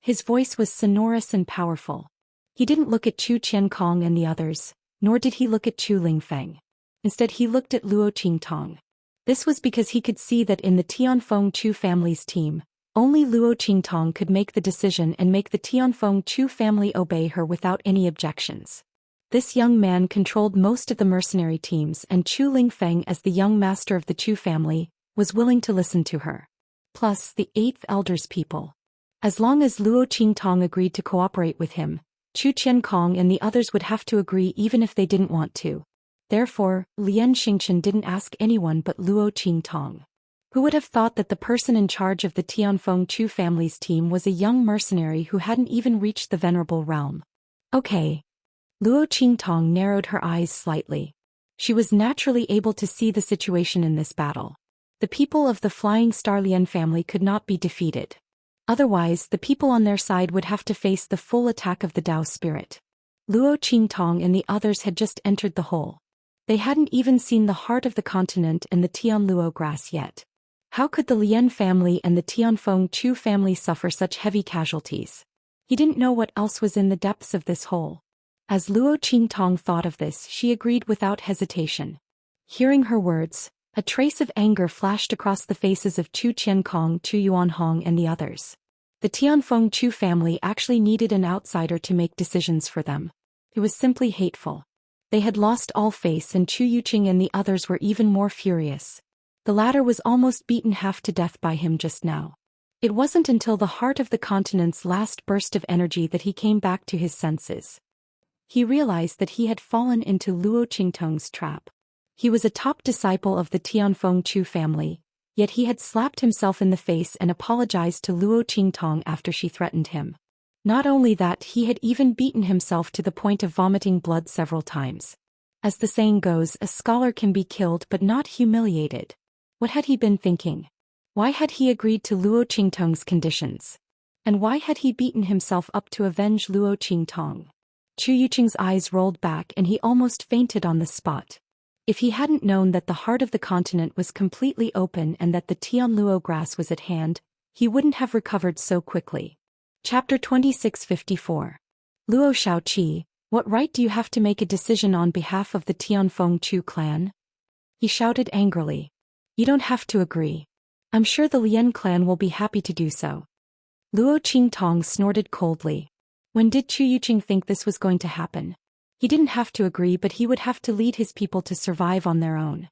His voice was sonorous and powerful. He didn't look at Chu Qiankong and the others, nor did he look at Chu Lingfeng. Instead he looked at Luo Qingtong. This was because he could see that in the Tianfeng Chu family's team, only Luo Qingtong could make the decision and make the Tianfeng Chu family obey her without any objections. This young man controlled most of the mercenary teams, and Chu Lingfeng, as the young master of the Chu family, was willing to listen to her. Plus, the 8th elder's people. As long as Luo Qingtong agreed to cooperate with him, Chu Qiankong and the others would have to agree even if they didn't want to. Therefore, Lian Xingqian didn't ask anyone but Luo Qingtong. Who would have thought that the person in charge of the Tianfeng Chu family's team was a young mercenary who hadn't even reached the venerable realm? Okay. Luo Qingtong narrowed her eyes slightly. She was naturally able to see the situation in this battle. The people of the Flying Star Lian family could not be defeated. Otherwise, the people on their side would have to face the full attack of the Dao spirit. Luo Qingtong and the others had just entered the hole. They hadn't even seen the heart of the continent and the Tianluo grass yet. How could the Lian family and the Tianfeng Chu family suffer such heavy casualties? He didn't know what else was in the depths of this hole. As Luo Qingtong thought of this, she agreed without hesitation. Hearing her words, a trace of anger flashed across the faces of Chu Qiankong, Chu Yuanhong and the others. The Tianfeng Chu family actually needed an outsider to make decisions for them. It was simply hateful. They had lost all face, and Chu Yuqing and the others were even more furious. The latter was almost beaten half to death by him just now. It wasn't until the heart of the continent's last burst of energy that he came back to his senses. He realized that he had fallen into Luo Qingtong's trap. He was a top disciple of the Tianfeng Chu family, yet he had slapped himself in the face and apologized to Luo Qingtong after she threatened him. Not only that, he had even beaten himself to the point of vomiting blood several times. As the saying goes, a scholar can be killed but not humiliated. What had he been thinking? Why had he agreed to Luo Qingtong's conditions? And why had he beaten himself up to avenge Luo Qingtong? Chu Yuqing's eyes rolled back and he almost fainted on the spot. If he hadn't known that the heart of the continent was completely open and that the Tianluo grass was at hand, he wouldn't have recovered so quickly. Chapter 2654. Luo Shaoqi, what right do you have to make a decision on behalf of the Tianfeng Chu clan? He shouted angrily. You don't have to agree. I'm sure the Lian clan will be happy to do so. Luo Qingtong snorted coldly. When did Chu Yuqing think this was going to happen? He didn't have to agree, but he would have to lead his people to survive on their own.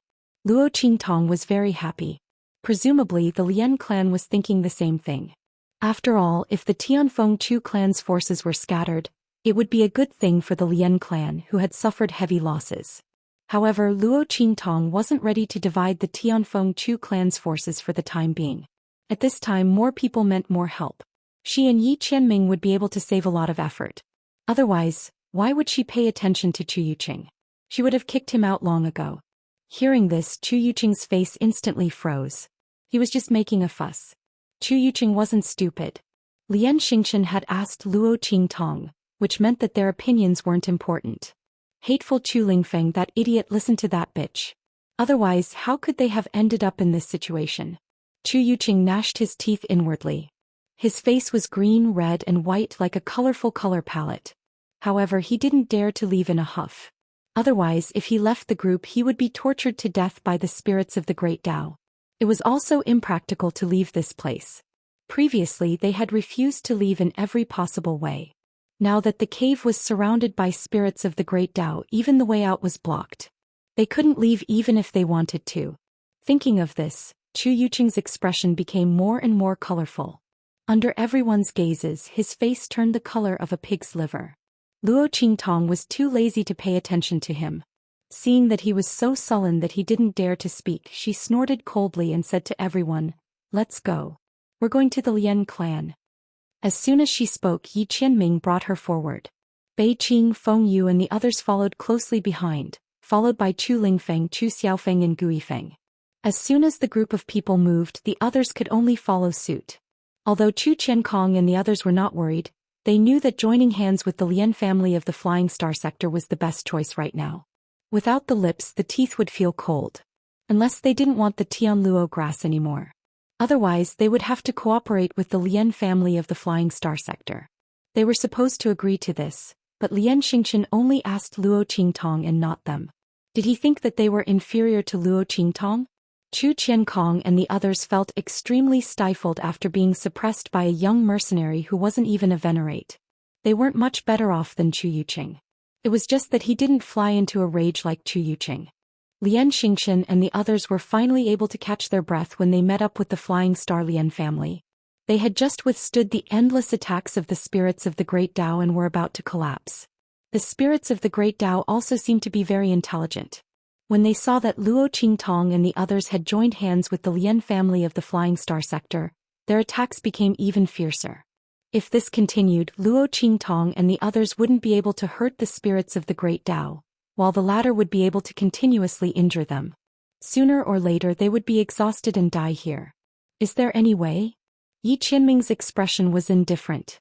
Luo Qingtong was very happy. Presumably the Lian clan was thinking the same thing. After all, if the Tianfeng Chu clan's forces were scattered, it would be a good thing for the Lian clan, who had suffered heavy losses. However, Luo Qingtong wasn't ready to divide the Tianfeng Chu clan's forces for the time being. At this time, more people meant more help. She and Yi Qianming would be able to save a lot of effort. Otherwise, why would she pay attention to Chu Yuqing? She would have kicked him out long ago. Hearing this, Chu Yuqing's face instantly froze. He was just making a fuss. Chu Yuqing wasn't stupid. Xianxia had asked Luo Qingtong, which meant that their opinions weren't important. Hateful Chu Lingfeng, that idiot, listen to that bitch. Otherwise, how could they have ended up in this situation? Chu Yuqing gnashed his teeth inwardly. His face was green, red and white like a colorful color palette. However, he didn't dare to leave in a huff. Otherwise, if he left the group, he would be tortured to death by the spirits of the Great Tao. It was also impractical to leave this place. Previously, they had refused to leave in every possible way. Now that the cave was surrounded by spirits of the Great Tao, even the way out was blocked. They couldn't leave even if they wanted to. Thinking of this, Chu Yuqing's expression became more and more colorful. Under everyone's gazes, his face turned the color of a pig's liver. Luo Qingtong was too lazy to pay attention to him. Seeing that he was so sullen that he didn't dare to speak, she snorted coldly and said to everyone, "Let's go. We're going to the Lian clan." As soon as she spoke, Yi Qianming brought her forward. Bei Qing, Feng Yu and the others followed closely behind, followed by Chu Lingfeng, Chu Xiaofeng and Guifeng. As soon as the group of people moved, the others could only follow suit. Although Chu Qiankong and the others were not worried, they knew that joining hands with the Lian family of the Flying Star sector was the best choice right now. Without the lips, the teeth would feel cold. Unless they didn't want the Tianluo grass anymore. Otherwise, they would have to cooperate with the Lian family of the Flying Star sector. They were supposed to agree to this, but Lian Xingqian only asked Luo Qingtong and not them. Did he think that they were inferior to Luo Qingtong? Chu Qiankong and the others felt extremely stifled after being suppressed by a young mercenary who wasn't even a venerate. They weren't much better off than Chu Yuqing. It was just that he didn't fly into a rage like Chu Yuqing. Lian Xingqian and the others were finally able to catch their breath when they met up with the Flying Star Lian family. They had just withstood the endless attacks of the spirits of the Great Tao and were about to collapse. The spirits of the Great Tao also seemed to be very intelligent. When they saw that Luo Qingtong and the others had joined hands with the Lian family of the Flying Star sector, their attacks became even fiercer. If this continued, Luo Qingtong and the others wouldn't be able to hurt the spirits of the Great Tao, while the latter would be able to continuously injure them. Sooner or later they would be exhausted and die here. Is there any way? Yi Qianming's expression was indifferent.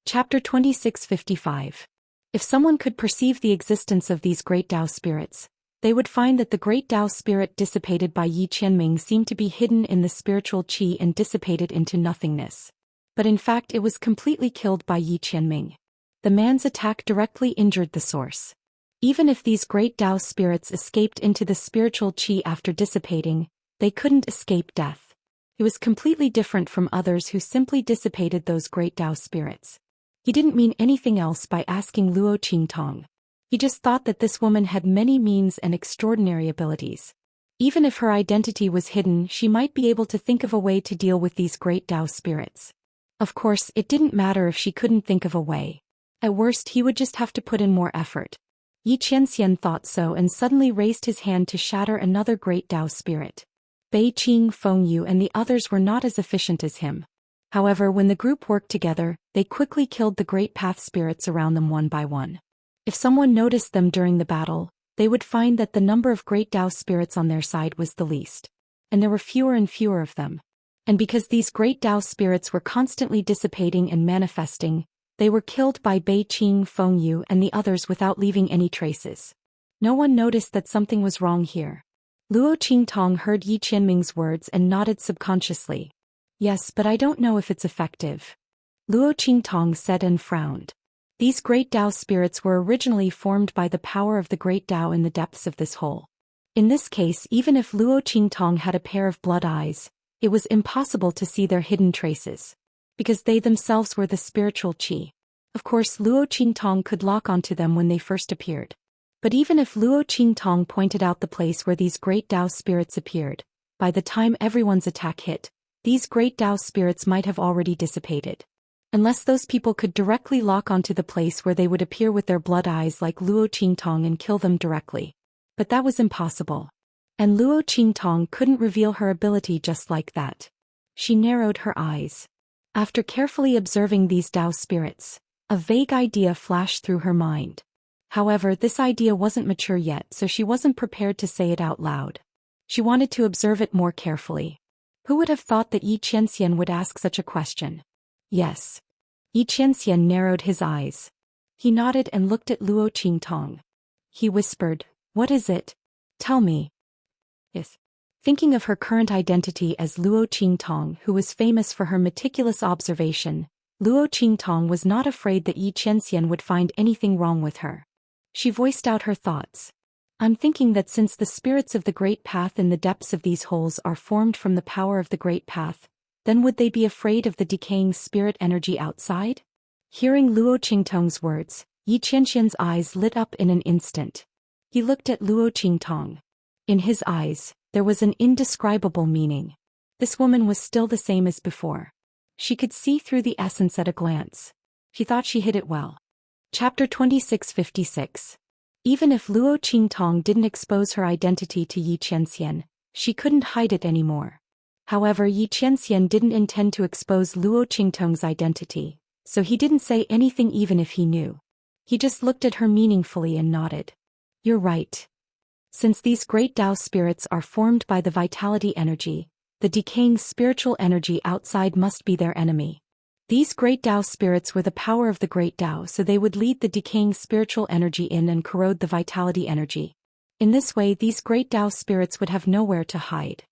Chapter 2655. If someone could perceive the existence of these Great Tao spirits, they would find that the Great Tao spirit dissipated by Yi Qianming seemed to be hidden in the spiritual qi and dissipated into nothingness. But in fact it was completely killed by Yi Qianming. The man's attack directly injured the source. Even if these Great Tao spirits escaped into the spiritual qi after dissipating, they couldn't escape death. He was completely different from others who simply dissipated those Great Tao spirits. He didn't mean anything else by asking Luo Qingtong. He just thought that this woman had many means and extraordinary abilities. Even if her identity was hidden, she might be able to think of a way to deal with these Great Tao spirits. Of course, it didn't matter if she couldn't think of a way. At worst, he would just have to put in more effort. Yi Qianxian thought so and suddenly raised his hand to shatter another Great Tao spirit. Bei Qing, Feng Yu and the others were not as efficient as him. However, when the group worked together, they quickly killed the Great Path spirits around them one by one. If someone noticed them during the battle, they would find that the number of Great Tao spirits on their side was the least. And there were fewer and fewer of them. And because these Great Tao spirits were constantly dissipating and manifesting, they were killed by Bei Qing, Feng Yu and the others without leaving any traces. No one noticed that something was wrong here. Luo Qingtong heard Yi Qianming's words and nodded subconsciously. Yes, but I don't know if it's effective. Luo Qingtong said and frowned. These Great Tao spirits were originally formed by the power of the Great Tao in the depths of this hole. In this case, even if Luo Qingtong had a pair of blood eyes, it was impossible to see their hidden traces. Because they themselves were the spiritual qi. Of course, Luo Qingtong could lock onto them when they first appeared. But even if Luo Qingtong pointed out the place where these Great Tao spirits appeared, by the time everyone's attack hit, these Great Tao spirits might have already dissipated. Unless those people could directly lock onto the place where they would appear with their blood eyes like Luo Qingtong and kill them directly. But that was impossible. And Luo Qingtong couldn't reveal her ability just like that. She narrowed her eyes. After carefully observing these Tao spirits, a vague idea flashed through her mind. However, this idea wasn't mature yet, so she wasn't prepared to say it out loud. She wanted to observe it more carefully. Who would have thought that Yi Qianxian would ask such a question? Yes. Yi Qianxian narrowed his eyes. He nodded and looked at Luo Qingtong. He whispered, "What is it? Tell me." Yes. Thinking of her current identity as Luo Qingtong, who was famous for her meticulous observation, Luo Qingtong was not afraid that Yi Qianxian would find anything wrong with her. She voiced out her thoughts. "I'm thinking that since the spirits of the Great Path in the depths of these holes are formed from the power of the Great Path, then would they be afraid of the decaying spirit energy outside?" Hearing Luo Qingtong's words, Yi Qianxian's eyes lit up in an instant. He looked at Luo Qingtong. In his eyes, there was an indescribable meaning. This woman was still the same as before. She could see through the essence at a glance. She thought she hid it well. Chapter 2656. Even if Luo Qingtong didn't expose her identity to Yi Qianxian, she couldn't hide it anymore. However, Yi Qianxian didn't intend to expose Luo Qingtong's identity, so he didn't say anything even if he knew. He just looked at her meaningfully and nodded. "You're right. Since these great Tao spirits are formed by the vitality energy, the decaying spiritual energy outside must be their enemy. These great Tao spirits were the power of the great Tao, so they would lead the decaying spiritual energy in and corrode the vitality energy. In this way, these great Tao spirits would have nowhere to hide."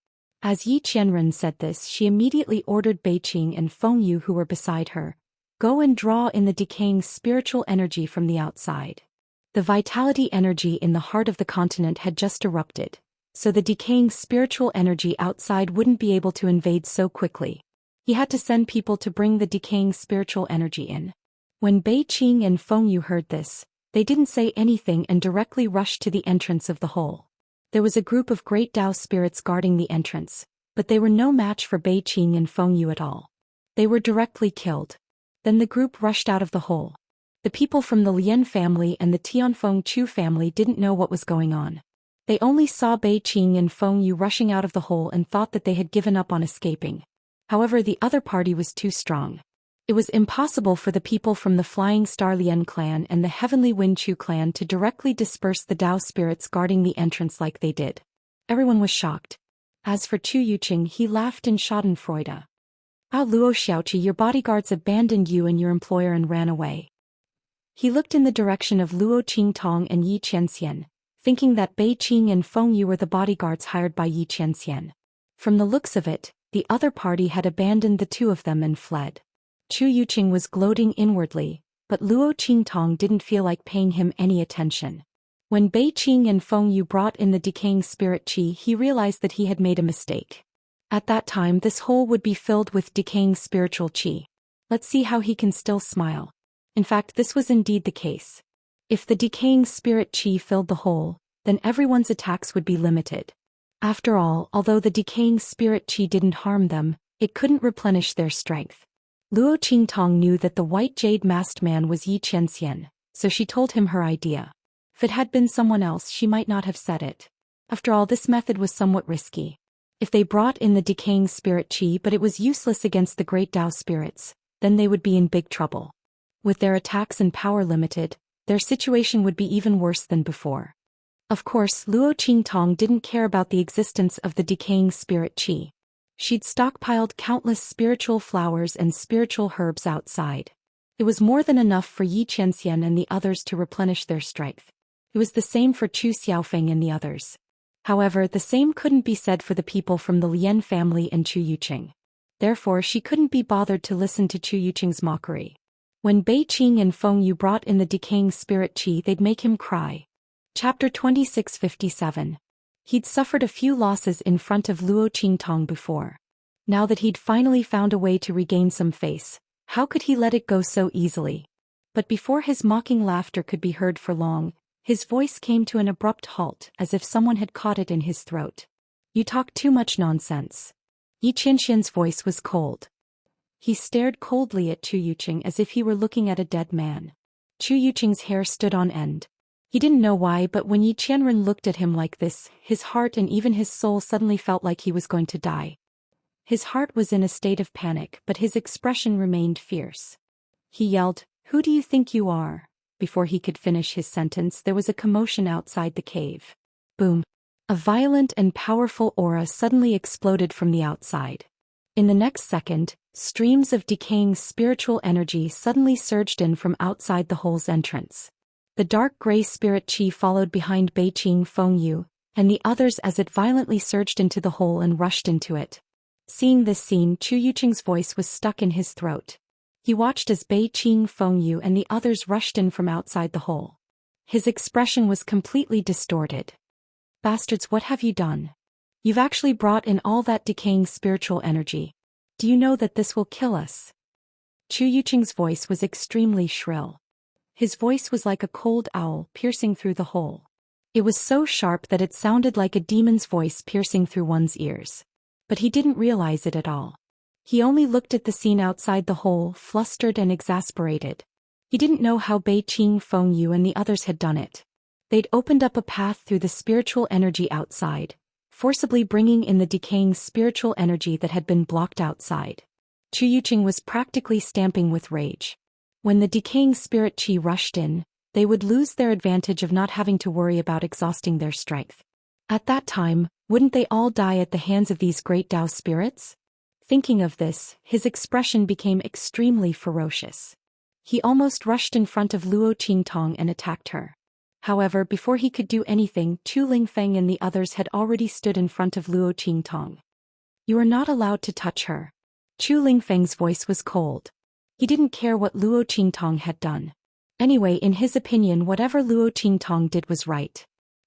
As Yi Qianren said this, she immediately ordered Beiqing and Feng Yu, who were beside her, "Go and draw in the decaying spiritual energy from the outside." The vitality energy in the heart of the continent had just erupted, so the decaying spiritual energy outside wouldn't be able to invade so quickly. He had to send people to bring the decaying spiritual energy in. When Beiqing and Feng Yu heard this, they didn't say anything and directly rushed to the entrance of the hole. There was a group of great Tao spirits guarding the entrance, but they were no match for Beiqing and Feng Yu at all. They were directly killed. Then the group rushed out of the hole. The people from the Lian family and the Tianfeng Chu family didn't know what was going on. They only saw Beiqing and Feng Yu rushing out of the hole and thought that they had given up on escaping. However, the other party was too strong. It was impossible for the people from the Flying Star Lian clan and the Heavenly Wind Chu clan to directly disperse the Tao spirits guarding the entrance like they did. Everyone was shocked. As for Chu Yuqing, he laughed in schadenfreude. "Ah, Luo Xiaoqi, your bodyguards abandoned you and your employer and ran away." He looked in the direction of Luo Qingtong and Yi Qianxian, thinking that Beiqing and Feng Yu were the bodyguards hired by Yi Qianxian. From the looks of it, the other party had abandoned the two of them and fled. Chu Yuqing was gloating inwardly, but Luo Qingtong didn't feel like paying him any attention. When Beiqing and Feng Yu brought in the decaying spirit qi, he realized that he had made a mistake. At that time, this hole would be filled with decaying spiritual qi. Let's see how he can still smile. In fact, this was indeed the case. If the decaying spirit qi filled the hole, then everyone's attacks would be limited. After all, although the decaying spirit qi didn't harm them, it couldn't replenish their strength. Luo Qingtong knew that the white jade masked man was Yi Qianxian, so she told him her idea. If it had been someone else, she might not have said it. After all, this method was somewhat risky. If they brought in the decaying spirit qi but it was useless against the great Tao spirits, then they would be in big trouble. With their attacks and power limited, their situation would be even worse than before. Of course, Luo Qingtong didn't care about the existence of the decaying spirit qi. She'd stockpiled countless spiritual flowers and spiritual herbs outside. It was more than enough for Yi Qianxian and the others to replenish their strength. It was the same for Chu Xiaofeng and the others. However, the same couldn't be said for the people from the Lian family and Chu Yuqing. Therefore, she couldn't be bothered to listen to Chu Yuqing's mockery. When Beiqing and Feng Yu brought in the decaying spirit qi, they'd make him cry. Chapter 2657. He'd suffered a few losses in front of Luo Qingtong before. Now that he'd finally found a way to regain some face, how could he let it go so easily? But before his mocking laughter could be heard for long, his voice came to an abrupt halt, as if someone had caught it in his throat. "You talk too much nonsense." Yi Qianxian's voice was cold. He stared coldly at Chu Yuqing as if he were looking at a dead man. Chu Yuqing's hair stood on end. He didn't know why, but when Yi Qianren looked at him like this, his heart and even his soul suddenly felt like he was going to die. His heart was in a state of panic, but his expression remained fierce. He yelled, "Who do you think you are?" Before he could finish his sentence, there was a commotion outside the cave. Boom! A violent and powerful aura suddenly exploded from the outside. In the next second, Streams of decaying spiritual energy suddenly surged in from outside the hole's entrance. The dark gray spirit qi followed behind Beiqing Fengyu and the others as it violently surged into the hole and rushed into it. Seeing this scene, Chu Yuqing's voice was stuck in his throat. He watched as Beiqing Fengyu and the others rushed in from outside the hole. His expression was completely distorted. Bastards, what have you done? You've actually brought in all that decaying spiritual energy. Do you know that this will kill us? Chu Yuqing's voice was extremely shrill. His voice was like a cold owl piercing through the hole. It was so sharp that it sounded like a demon's voice piercing through one's ears. But he didn't realize it at all. He only looked at the scene outside the hole, flustered and exasperated. He didn't know how Beiqing Fengyu and the others had done it. They'd opened up a path through the spiritual energy outside, forcibly bringing in the decaying spiritual energy that had been blocked outside. Chu Yuqing was practically stamping with rage. When the decaying spirit qi rushed in, they would lose their advantage of not having to worry about exhausting their strength. At that time, wouldn't they all die at the hands of these great Dao spirits? Thinking of this, his expression became extremely ferocious. He almost rushed in front of Luo Qingtong and attacked her. However, before he could do anything, Chu Lingfeng and the others had already stood in front of Luo Qingtong. You are not allowed to touch her. Chu Lingfeng's voice was cold. He didn't care what Luo Qingtong had done. Anyway, in his opinion, whatever Luo Qingtong did was right.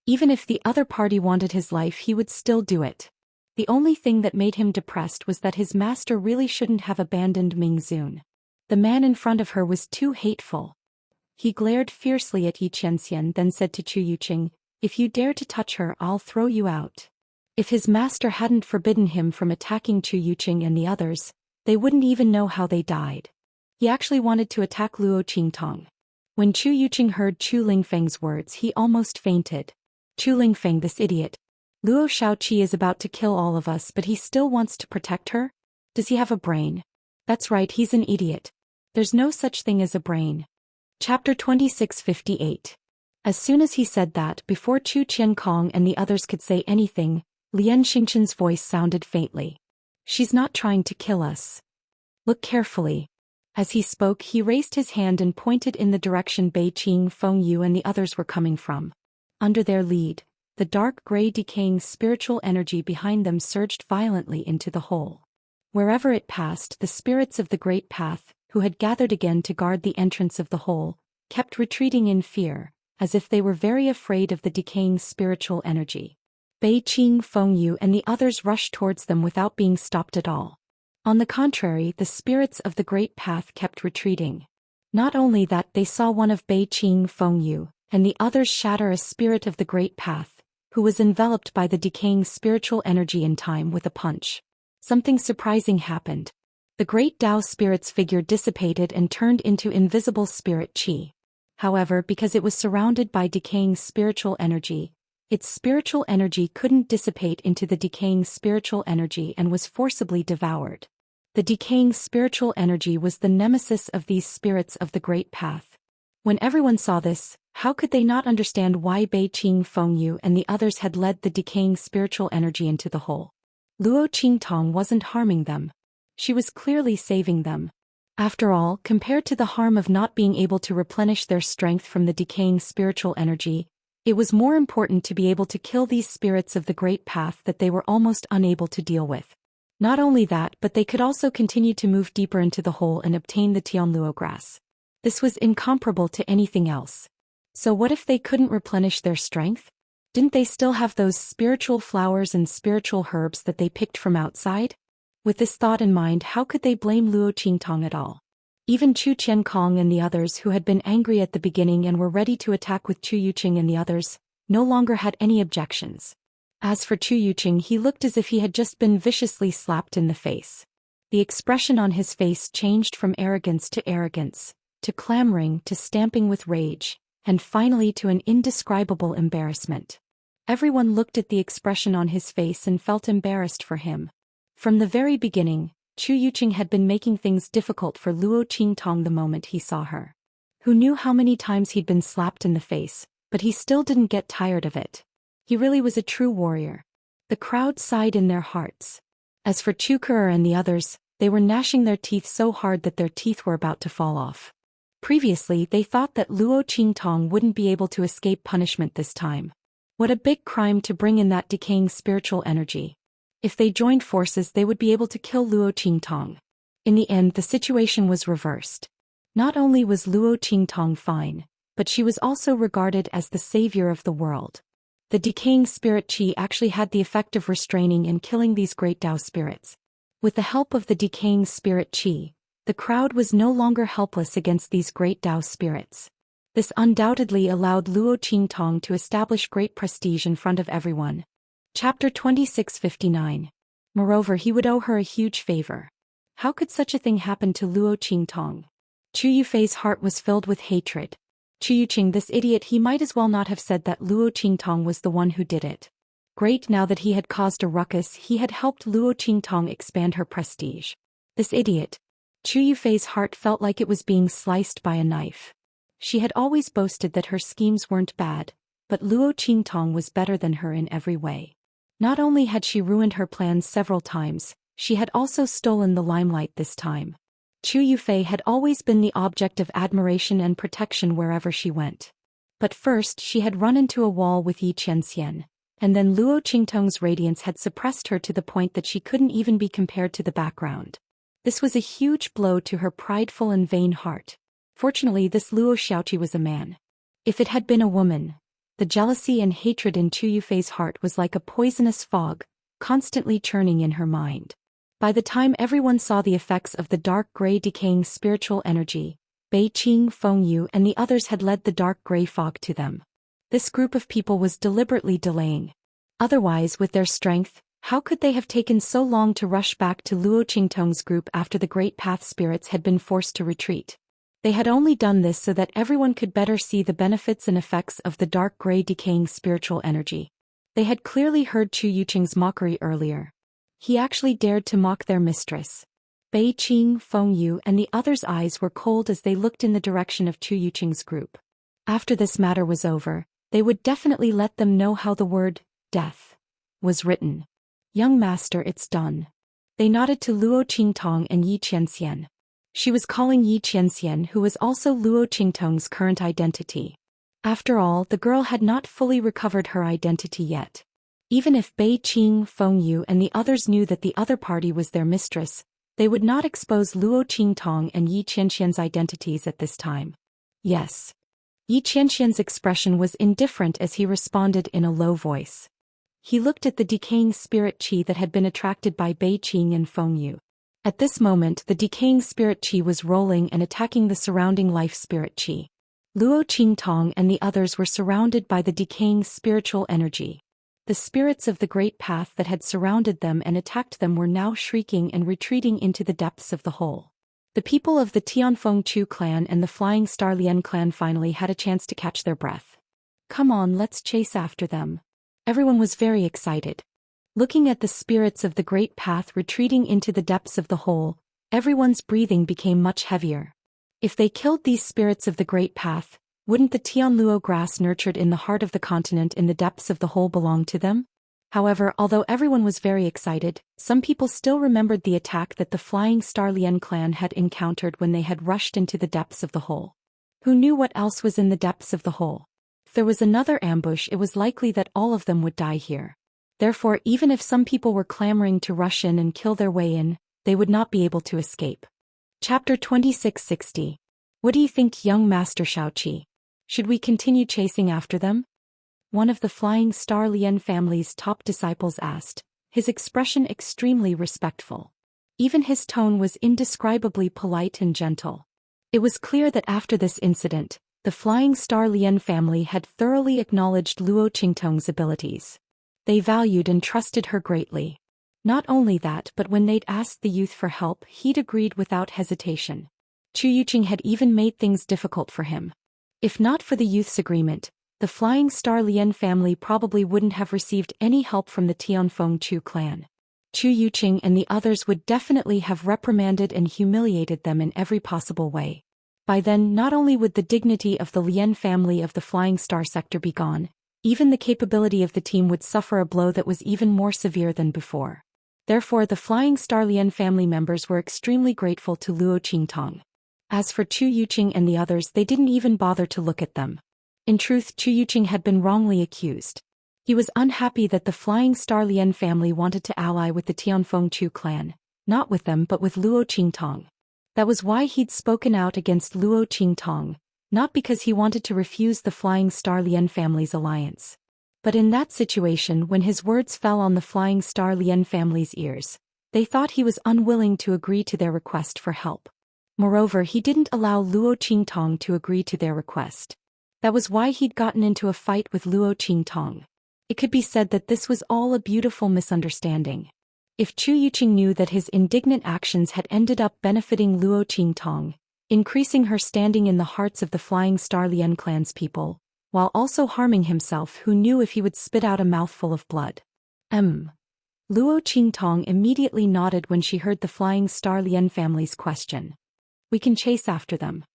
Even if the other party wanted his life, he would still do it. The only thing that made him depressed was that his master really shouldn't have abandoned Ming Zun. The man in front of her was too hateful. He glared fiercely at Yi Qianxian, then said to Chu Yuqing, "If you dare to touch her, I'll throw you out." If his master hadn't forbidden him from attacking Chu Yuqing and the others, they wouldn't even know how they died. He actually wanted to attack Luo Qingtong. When Chu Yuqing heard Chu Lingfeng's words, he almost fainted. Chu Lingfeng, this idiot. Luo Shaoqi is about to kill all of us, but he still wants to protect her? Does he have a brain? That's right, he's an idiot. There's no such thing as a brain. Chapter 2658. As soon as he said that, before Chu Qiankong and the others could say anything, Lian Xingchen's voice sounded faintly. She's not trying to kill us. Look carefully. As he spoke, he raised his hand and pointed in the direction Beiqing Fengyu and the others were coming from. Under their lead, the dark gray decaying spiritual energy behind them surged violently into the hole. Wherever it passed, the spirits of the Great Path, who had gathered again to guard the entrance of the hole, kept retreating in fear, as if they were very afraid of the decaying spiritual energy. Beiqing Fengyu and the others rushed towards them without being stopped at all. On the contrary, the spirits of the Great Path kept retreating. Not only that, they saw one of Beiqing Fengyu and the others shatter a spirit of the Great Path, who was enveloped by the decaying spiritual energy in time with a punch. Something surprising happened. The great Dao spirit's figure dissipated and turned into invisible spirit qi. However, because it was surrounded by decaying spiritual energy, its spiritual energy couldn't dissipate into the decaying spiritual energy and was forcibly devoured. The decaying spiritual energy was the nemesis of these spirits of the Great Path. When everyone saw this, how could they not understand why Beiqing Fengyu and the others had led the decaying spiritual energy into the hole? Luo Qingtong wasn't harming them. She was clearly saving them. After all, compared to the harm of not being able to replenish their strength from the decaying spiritual energy, it was more important to be able to kill these spirits of the Great Path that they were almost unable to deal with. Not only that, but they could also continue to move deeper into the hole and obtain the Tianluo grass. This was incomparable to anything else. So what if they couldn't replenish their strength? Didn't they still have those spiritual flowers and spiritual herbs that they picked from outside? With this thought in mind, how could they blame Luo Qingtong at all? Even Chu Qiankong and the others, who had been angry at the beginning and were ready to attack with Chu Yuqing and the others, no longer had any objections. As for Chu Yuqing, he looked as if he had just been viciously slapped in the face. The expression on his face changed from arrogance, to clamoring, to stamping with rage, and finally to an indescribable embarrassment. Everyone looked at the expression on his face and felt embarrassed for him. From the very beginning, Chu Yuqing had been making things difficult for Luo Qingtong the moment he saw her. Who knew how many times he'd been slapped in the face, but he still didn't get tired of it. He really was a true warrior. The crowd sighed in their hearts. As for Chu Kurer and the others, They were gnashing their teeth so hard that their teeth were about to fall off. Previously, they thought that Luo Qingtong wouldn't be able to escape punishment this time. What a big crime to bring in that decaying spiritual energy. If they joined forces, they would be able to kill Luo Qingtong. In the end, the situation was reversed. Not only was Luo Qingtong fine, but she was also regarded as the savior of the world. The decaying spirit qi actually had the effect of restraining and killing these great Dao spirits. With the help of the decaying spirit qi, the crowd was no longer helpless against these great Dao spirits. This undoubtedly allowed Luo Qingtong to establish great prestige in front of everyone. Chapter 2659. Moreover, he would owe her a huge favor. How could such a thing happen to Luo Qingtong? Chu Yufei's heart was filled with hatred. Chu Yuqing, this idiot, he might as well not have said that Luo Qingtong was the one who did it. Great, now that he had caused a ruckus, he had helped Luo Qingtong expand her prestige. This idiot. Chu Yufei's heart felt like it was being sliced by a knife. She had always boasted that her schemes weren't bad, but Luo Qingtong was better than her in every way. Not only had she ruined her plans several times, she had also stolen the limelight this time. Chu Yufei had always been the object of admiration and protection wherever she went. But first she had run into a wall with Xianxia, and then Luo Qingtong's radiance had suppressed her to the point that she couldn't even be compared to the background. This was a huge blow to her prideful and vain heart. Fortunately, this Luo Xiaoqi was a man. If it had been a woman, the jealousy and hatred in Chu Yufei's heart was like a poisonous fog, constantly churning in her mind. By the time everyone saw the effects of the dark gray decaying spiritual energy, Bei Qing, Feng Yu and the others had led the dark gray fog to them. This group of people was deliberately delaying. Otherwise, with their strength, how could they have taken so long to rush back to Luo Qingtong's group after the Great Path spirits had been forced to retreat? They had only done this so that everyone could better see the benefits and effects of the dark gray decaying spiritual energy. They had clearly heard Chu Yuqing's mockery earlier. He actually dared to mock their mistress. Bei Qing, Feng Yu and the others' eyes were cold as they looked in the direction of Chu Yuqing's group. After this matter was over, they would definitely let them know how the word, death, was written. Young master, it's done. They nodded to Luo Qingtong and Yi Qianxian. She was calling Yi Qianxian, who was also Luo Qingtong's current identity. After all, the girl had not fully recovered her identity yet. Even if Bei Qing, Feng Yu and the others knew that the other party was their mistress, they would not expose Luo Qingtong and Yi Qianxian's identities at this time. Yes. Yi Qianxian's expression was indifferent as he responded in a low voice. He looked at the decaying spirit qi that had been attracted by Bei Qing and Feng Yu. At this moment, the decaying spirit qi was rolling and attacking the surrounding life spirit qi. Luo Qingtong and the others were surrounded by the decaying spiritual energy. The spirits of the Great Path that had surrounded them and attacked them were now shrieking and retreating into the depths of the hole. The people of the Tianfeng Chu clan and the Flying Star Lien clan finally had a chance to catch their breath. Come on, let's chase after them. Everyone was very excited. Looking at the spirits of the Great Path retreating into the depths of the hole, everyone's breathing became much heavier. If they killed these spirits of the Great Path, wouldn't the Tianluo grass nurtured in the heart of the continent in the depths of the hole belong to them? However, although everyone was very excited, some people still remembered the attack that the Flying Star Lien clan had encountered when they had rushed into the depths of the hole. Who knew what else was in the depths of the hole? If there was another ambush, it was likely that all of them would die here. Therefore, even if some people were clamoring to rush in and kill their way in, they would not be able to escape. Chapter 2660. What do you think, young Master Xiaoqi? Should we continue chasing after them? One of the Flying Star Lien family's top disciples asked, his expression extremely respectful. Even his tone was indescribably polite and gentle. It was clear that after this incident, the Flying Star Lien family had thoroughly acknowledged Luo Qingtong's abilities. They valued and trusted her greatly. Not only that, but when they'd asked the youth for help, he'd agreed without hesitation. Chu Yuqing had even made things difficult for him. If not for the youth's agreement, the Flying Star Lien family probably wouldn't have received any help from the Tianfeng Chu clan. Chu Yuqing and the others would definitely have reprimanded and humiliated them in every possible way. By then, not only would the dignity of the Lien family of the Flying Star sector be gone, even the capability of the team would suffer a blow that was even more severe than before. Therefore the Flying Star Lian family members were extremely grateful to Luo Qingtong. As for Chu Yuqing and the others, they didn't even bother to look at them. In truth, Chu Yuqing had been wrongly accused. He was unhappy that the Flying Star Lian family wanted to ally with the Tianfeng Chu clan, not with them but with Luo Qingtong. That was why he'd spoken out against Luo Qingtong, not because he wanted to refuse the Flying Star Lian family's alliance. But in that situation, when his words fell on the Flying Star Lian family's ears, they thought he was unwilling to agree to their request for help. Moreover, he didn't allow Luo Qingtong to agree to their request. That was why he'd gotten into a fight with Luo Qingtong. It could be said that this was all a beautiful misunderstanding. If Chu Yuqing knew that his indignant actions had ended up benefiting Luo Qingtong, increasing her standing in the hearts of the Flying Star Lian clan's people, while also harming himself, who knew if he would spit out a mouthful of blood? Luo Qingtong immediately nodded when she heard the Flying Star Lian family's question. We can chase after them.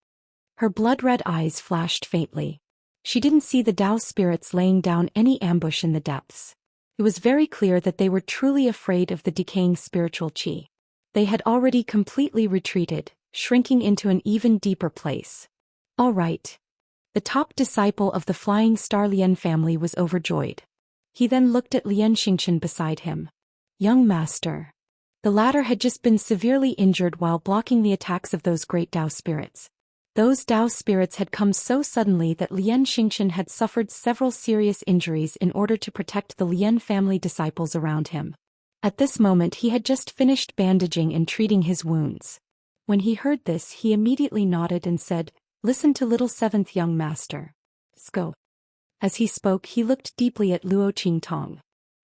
Her blood-red eyes flashed faintly. She didn't see the Dao spirits laying down any ambush in the depths. It was very clear that they were truly afraid of the decaying spiritual qi. They had already completely retreated, shrinking into an even deeper place. All right. The top disciple of the Flying Star Lian family was overjoyed. He then looked at Lian Xingqian beside him. Young master. The latter had just been severely injured while blocking the attacks of those great Dao spirits. Those Dao spirits had come so suddenly that Lian Xingqian had suffered several serious injuries in order to protect the Lian family disciples around him. At this moment he had just finished bandaging and treating his wounds. When he heard this, he immediately nodded and said, "Listen to little seventh young master. Go." As he spoke, he looked deeply at Luo Qingtong.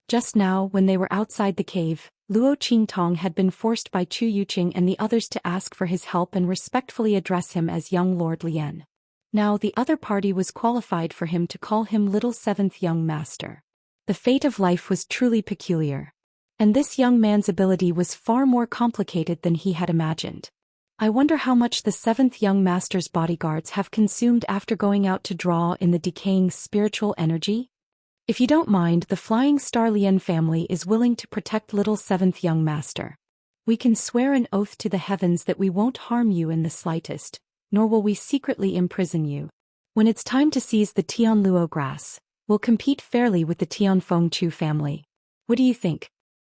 Just now, when they were outside the cave, Luo Qingtong had been forced by Chu Yuqing and the others to ask for his help and respectfully address him as young Lord Lian. Now the other party was qualified for him to call him little seventh young master. The fate of life was truly peculiar. And this young man's ability was far more complicated than he had imagined. I wonder how much the seventh young master's bodyguards have consumed after going out to draw in the decaying spiritual energy? If you don't mind, the Flying Star Lian family is willing to protect little seventh young master. We can swear an oath to the heavens that we won't harm you in the slightest, nor will we secretly imprison you. When it's time to seize the Tianluo grass, we'll compete fairly with the Tianfeng Chu family. What do you think?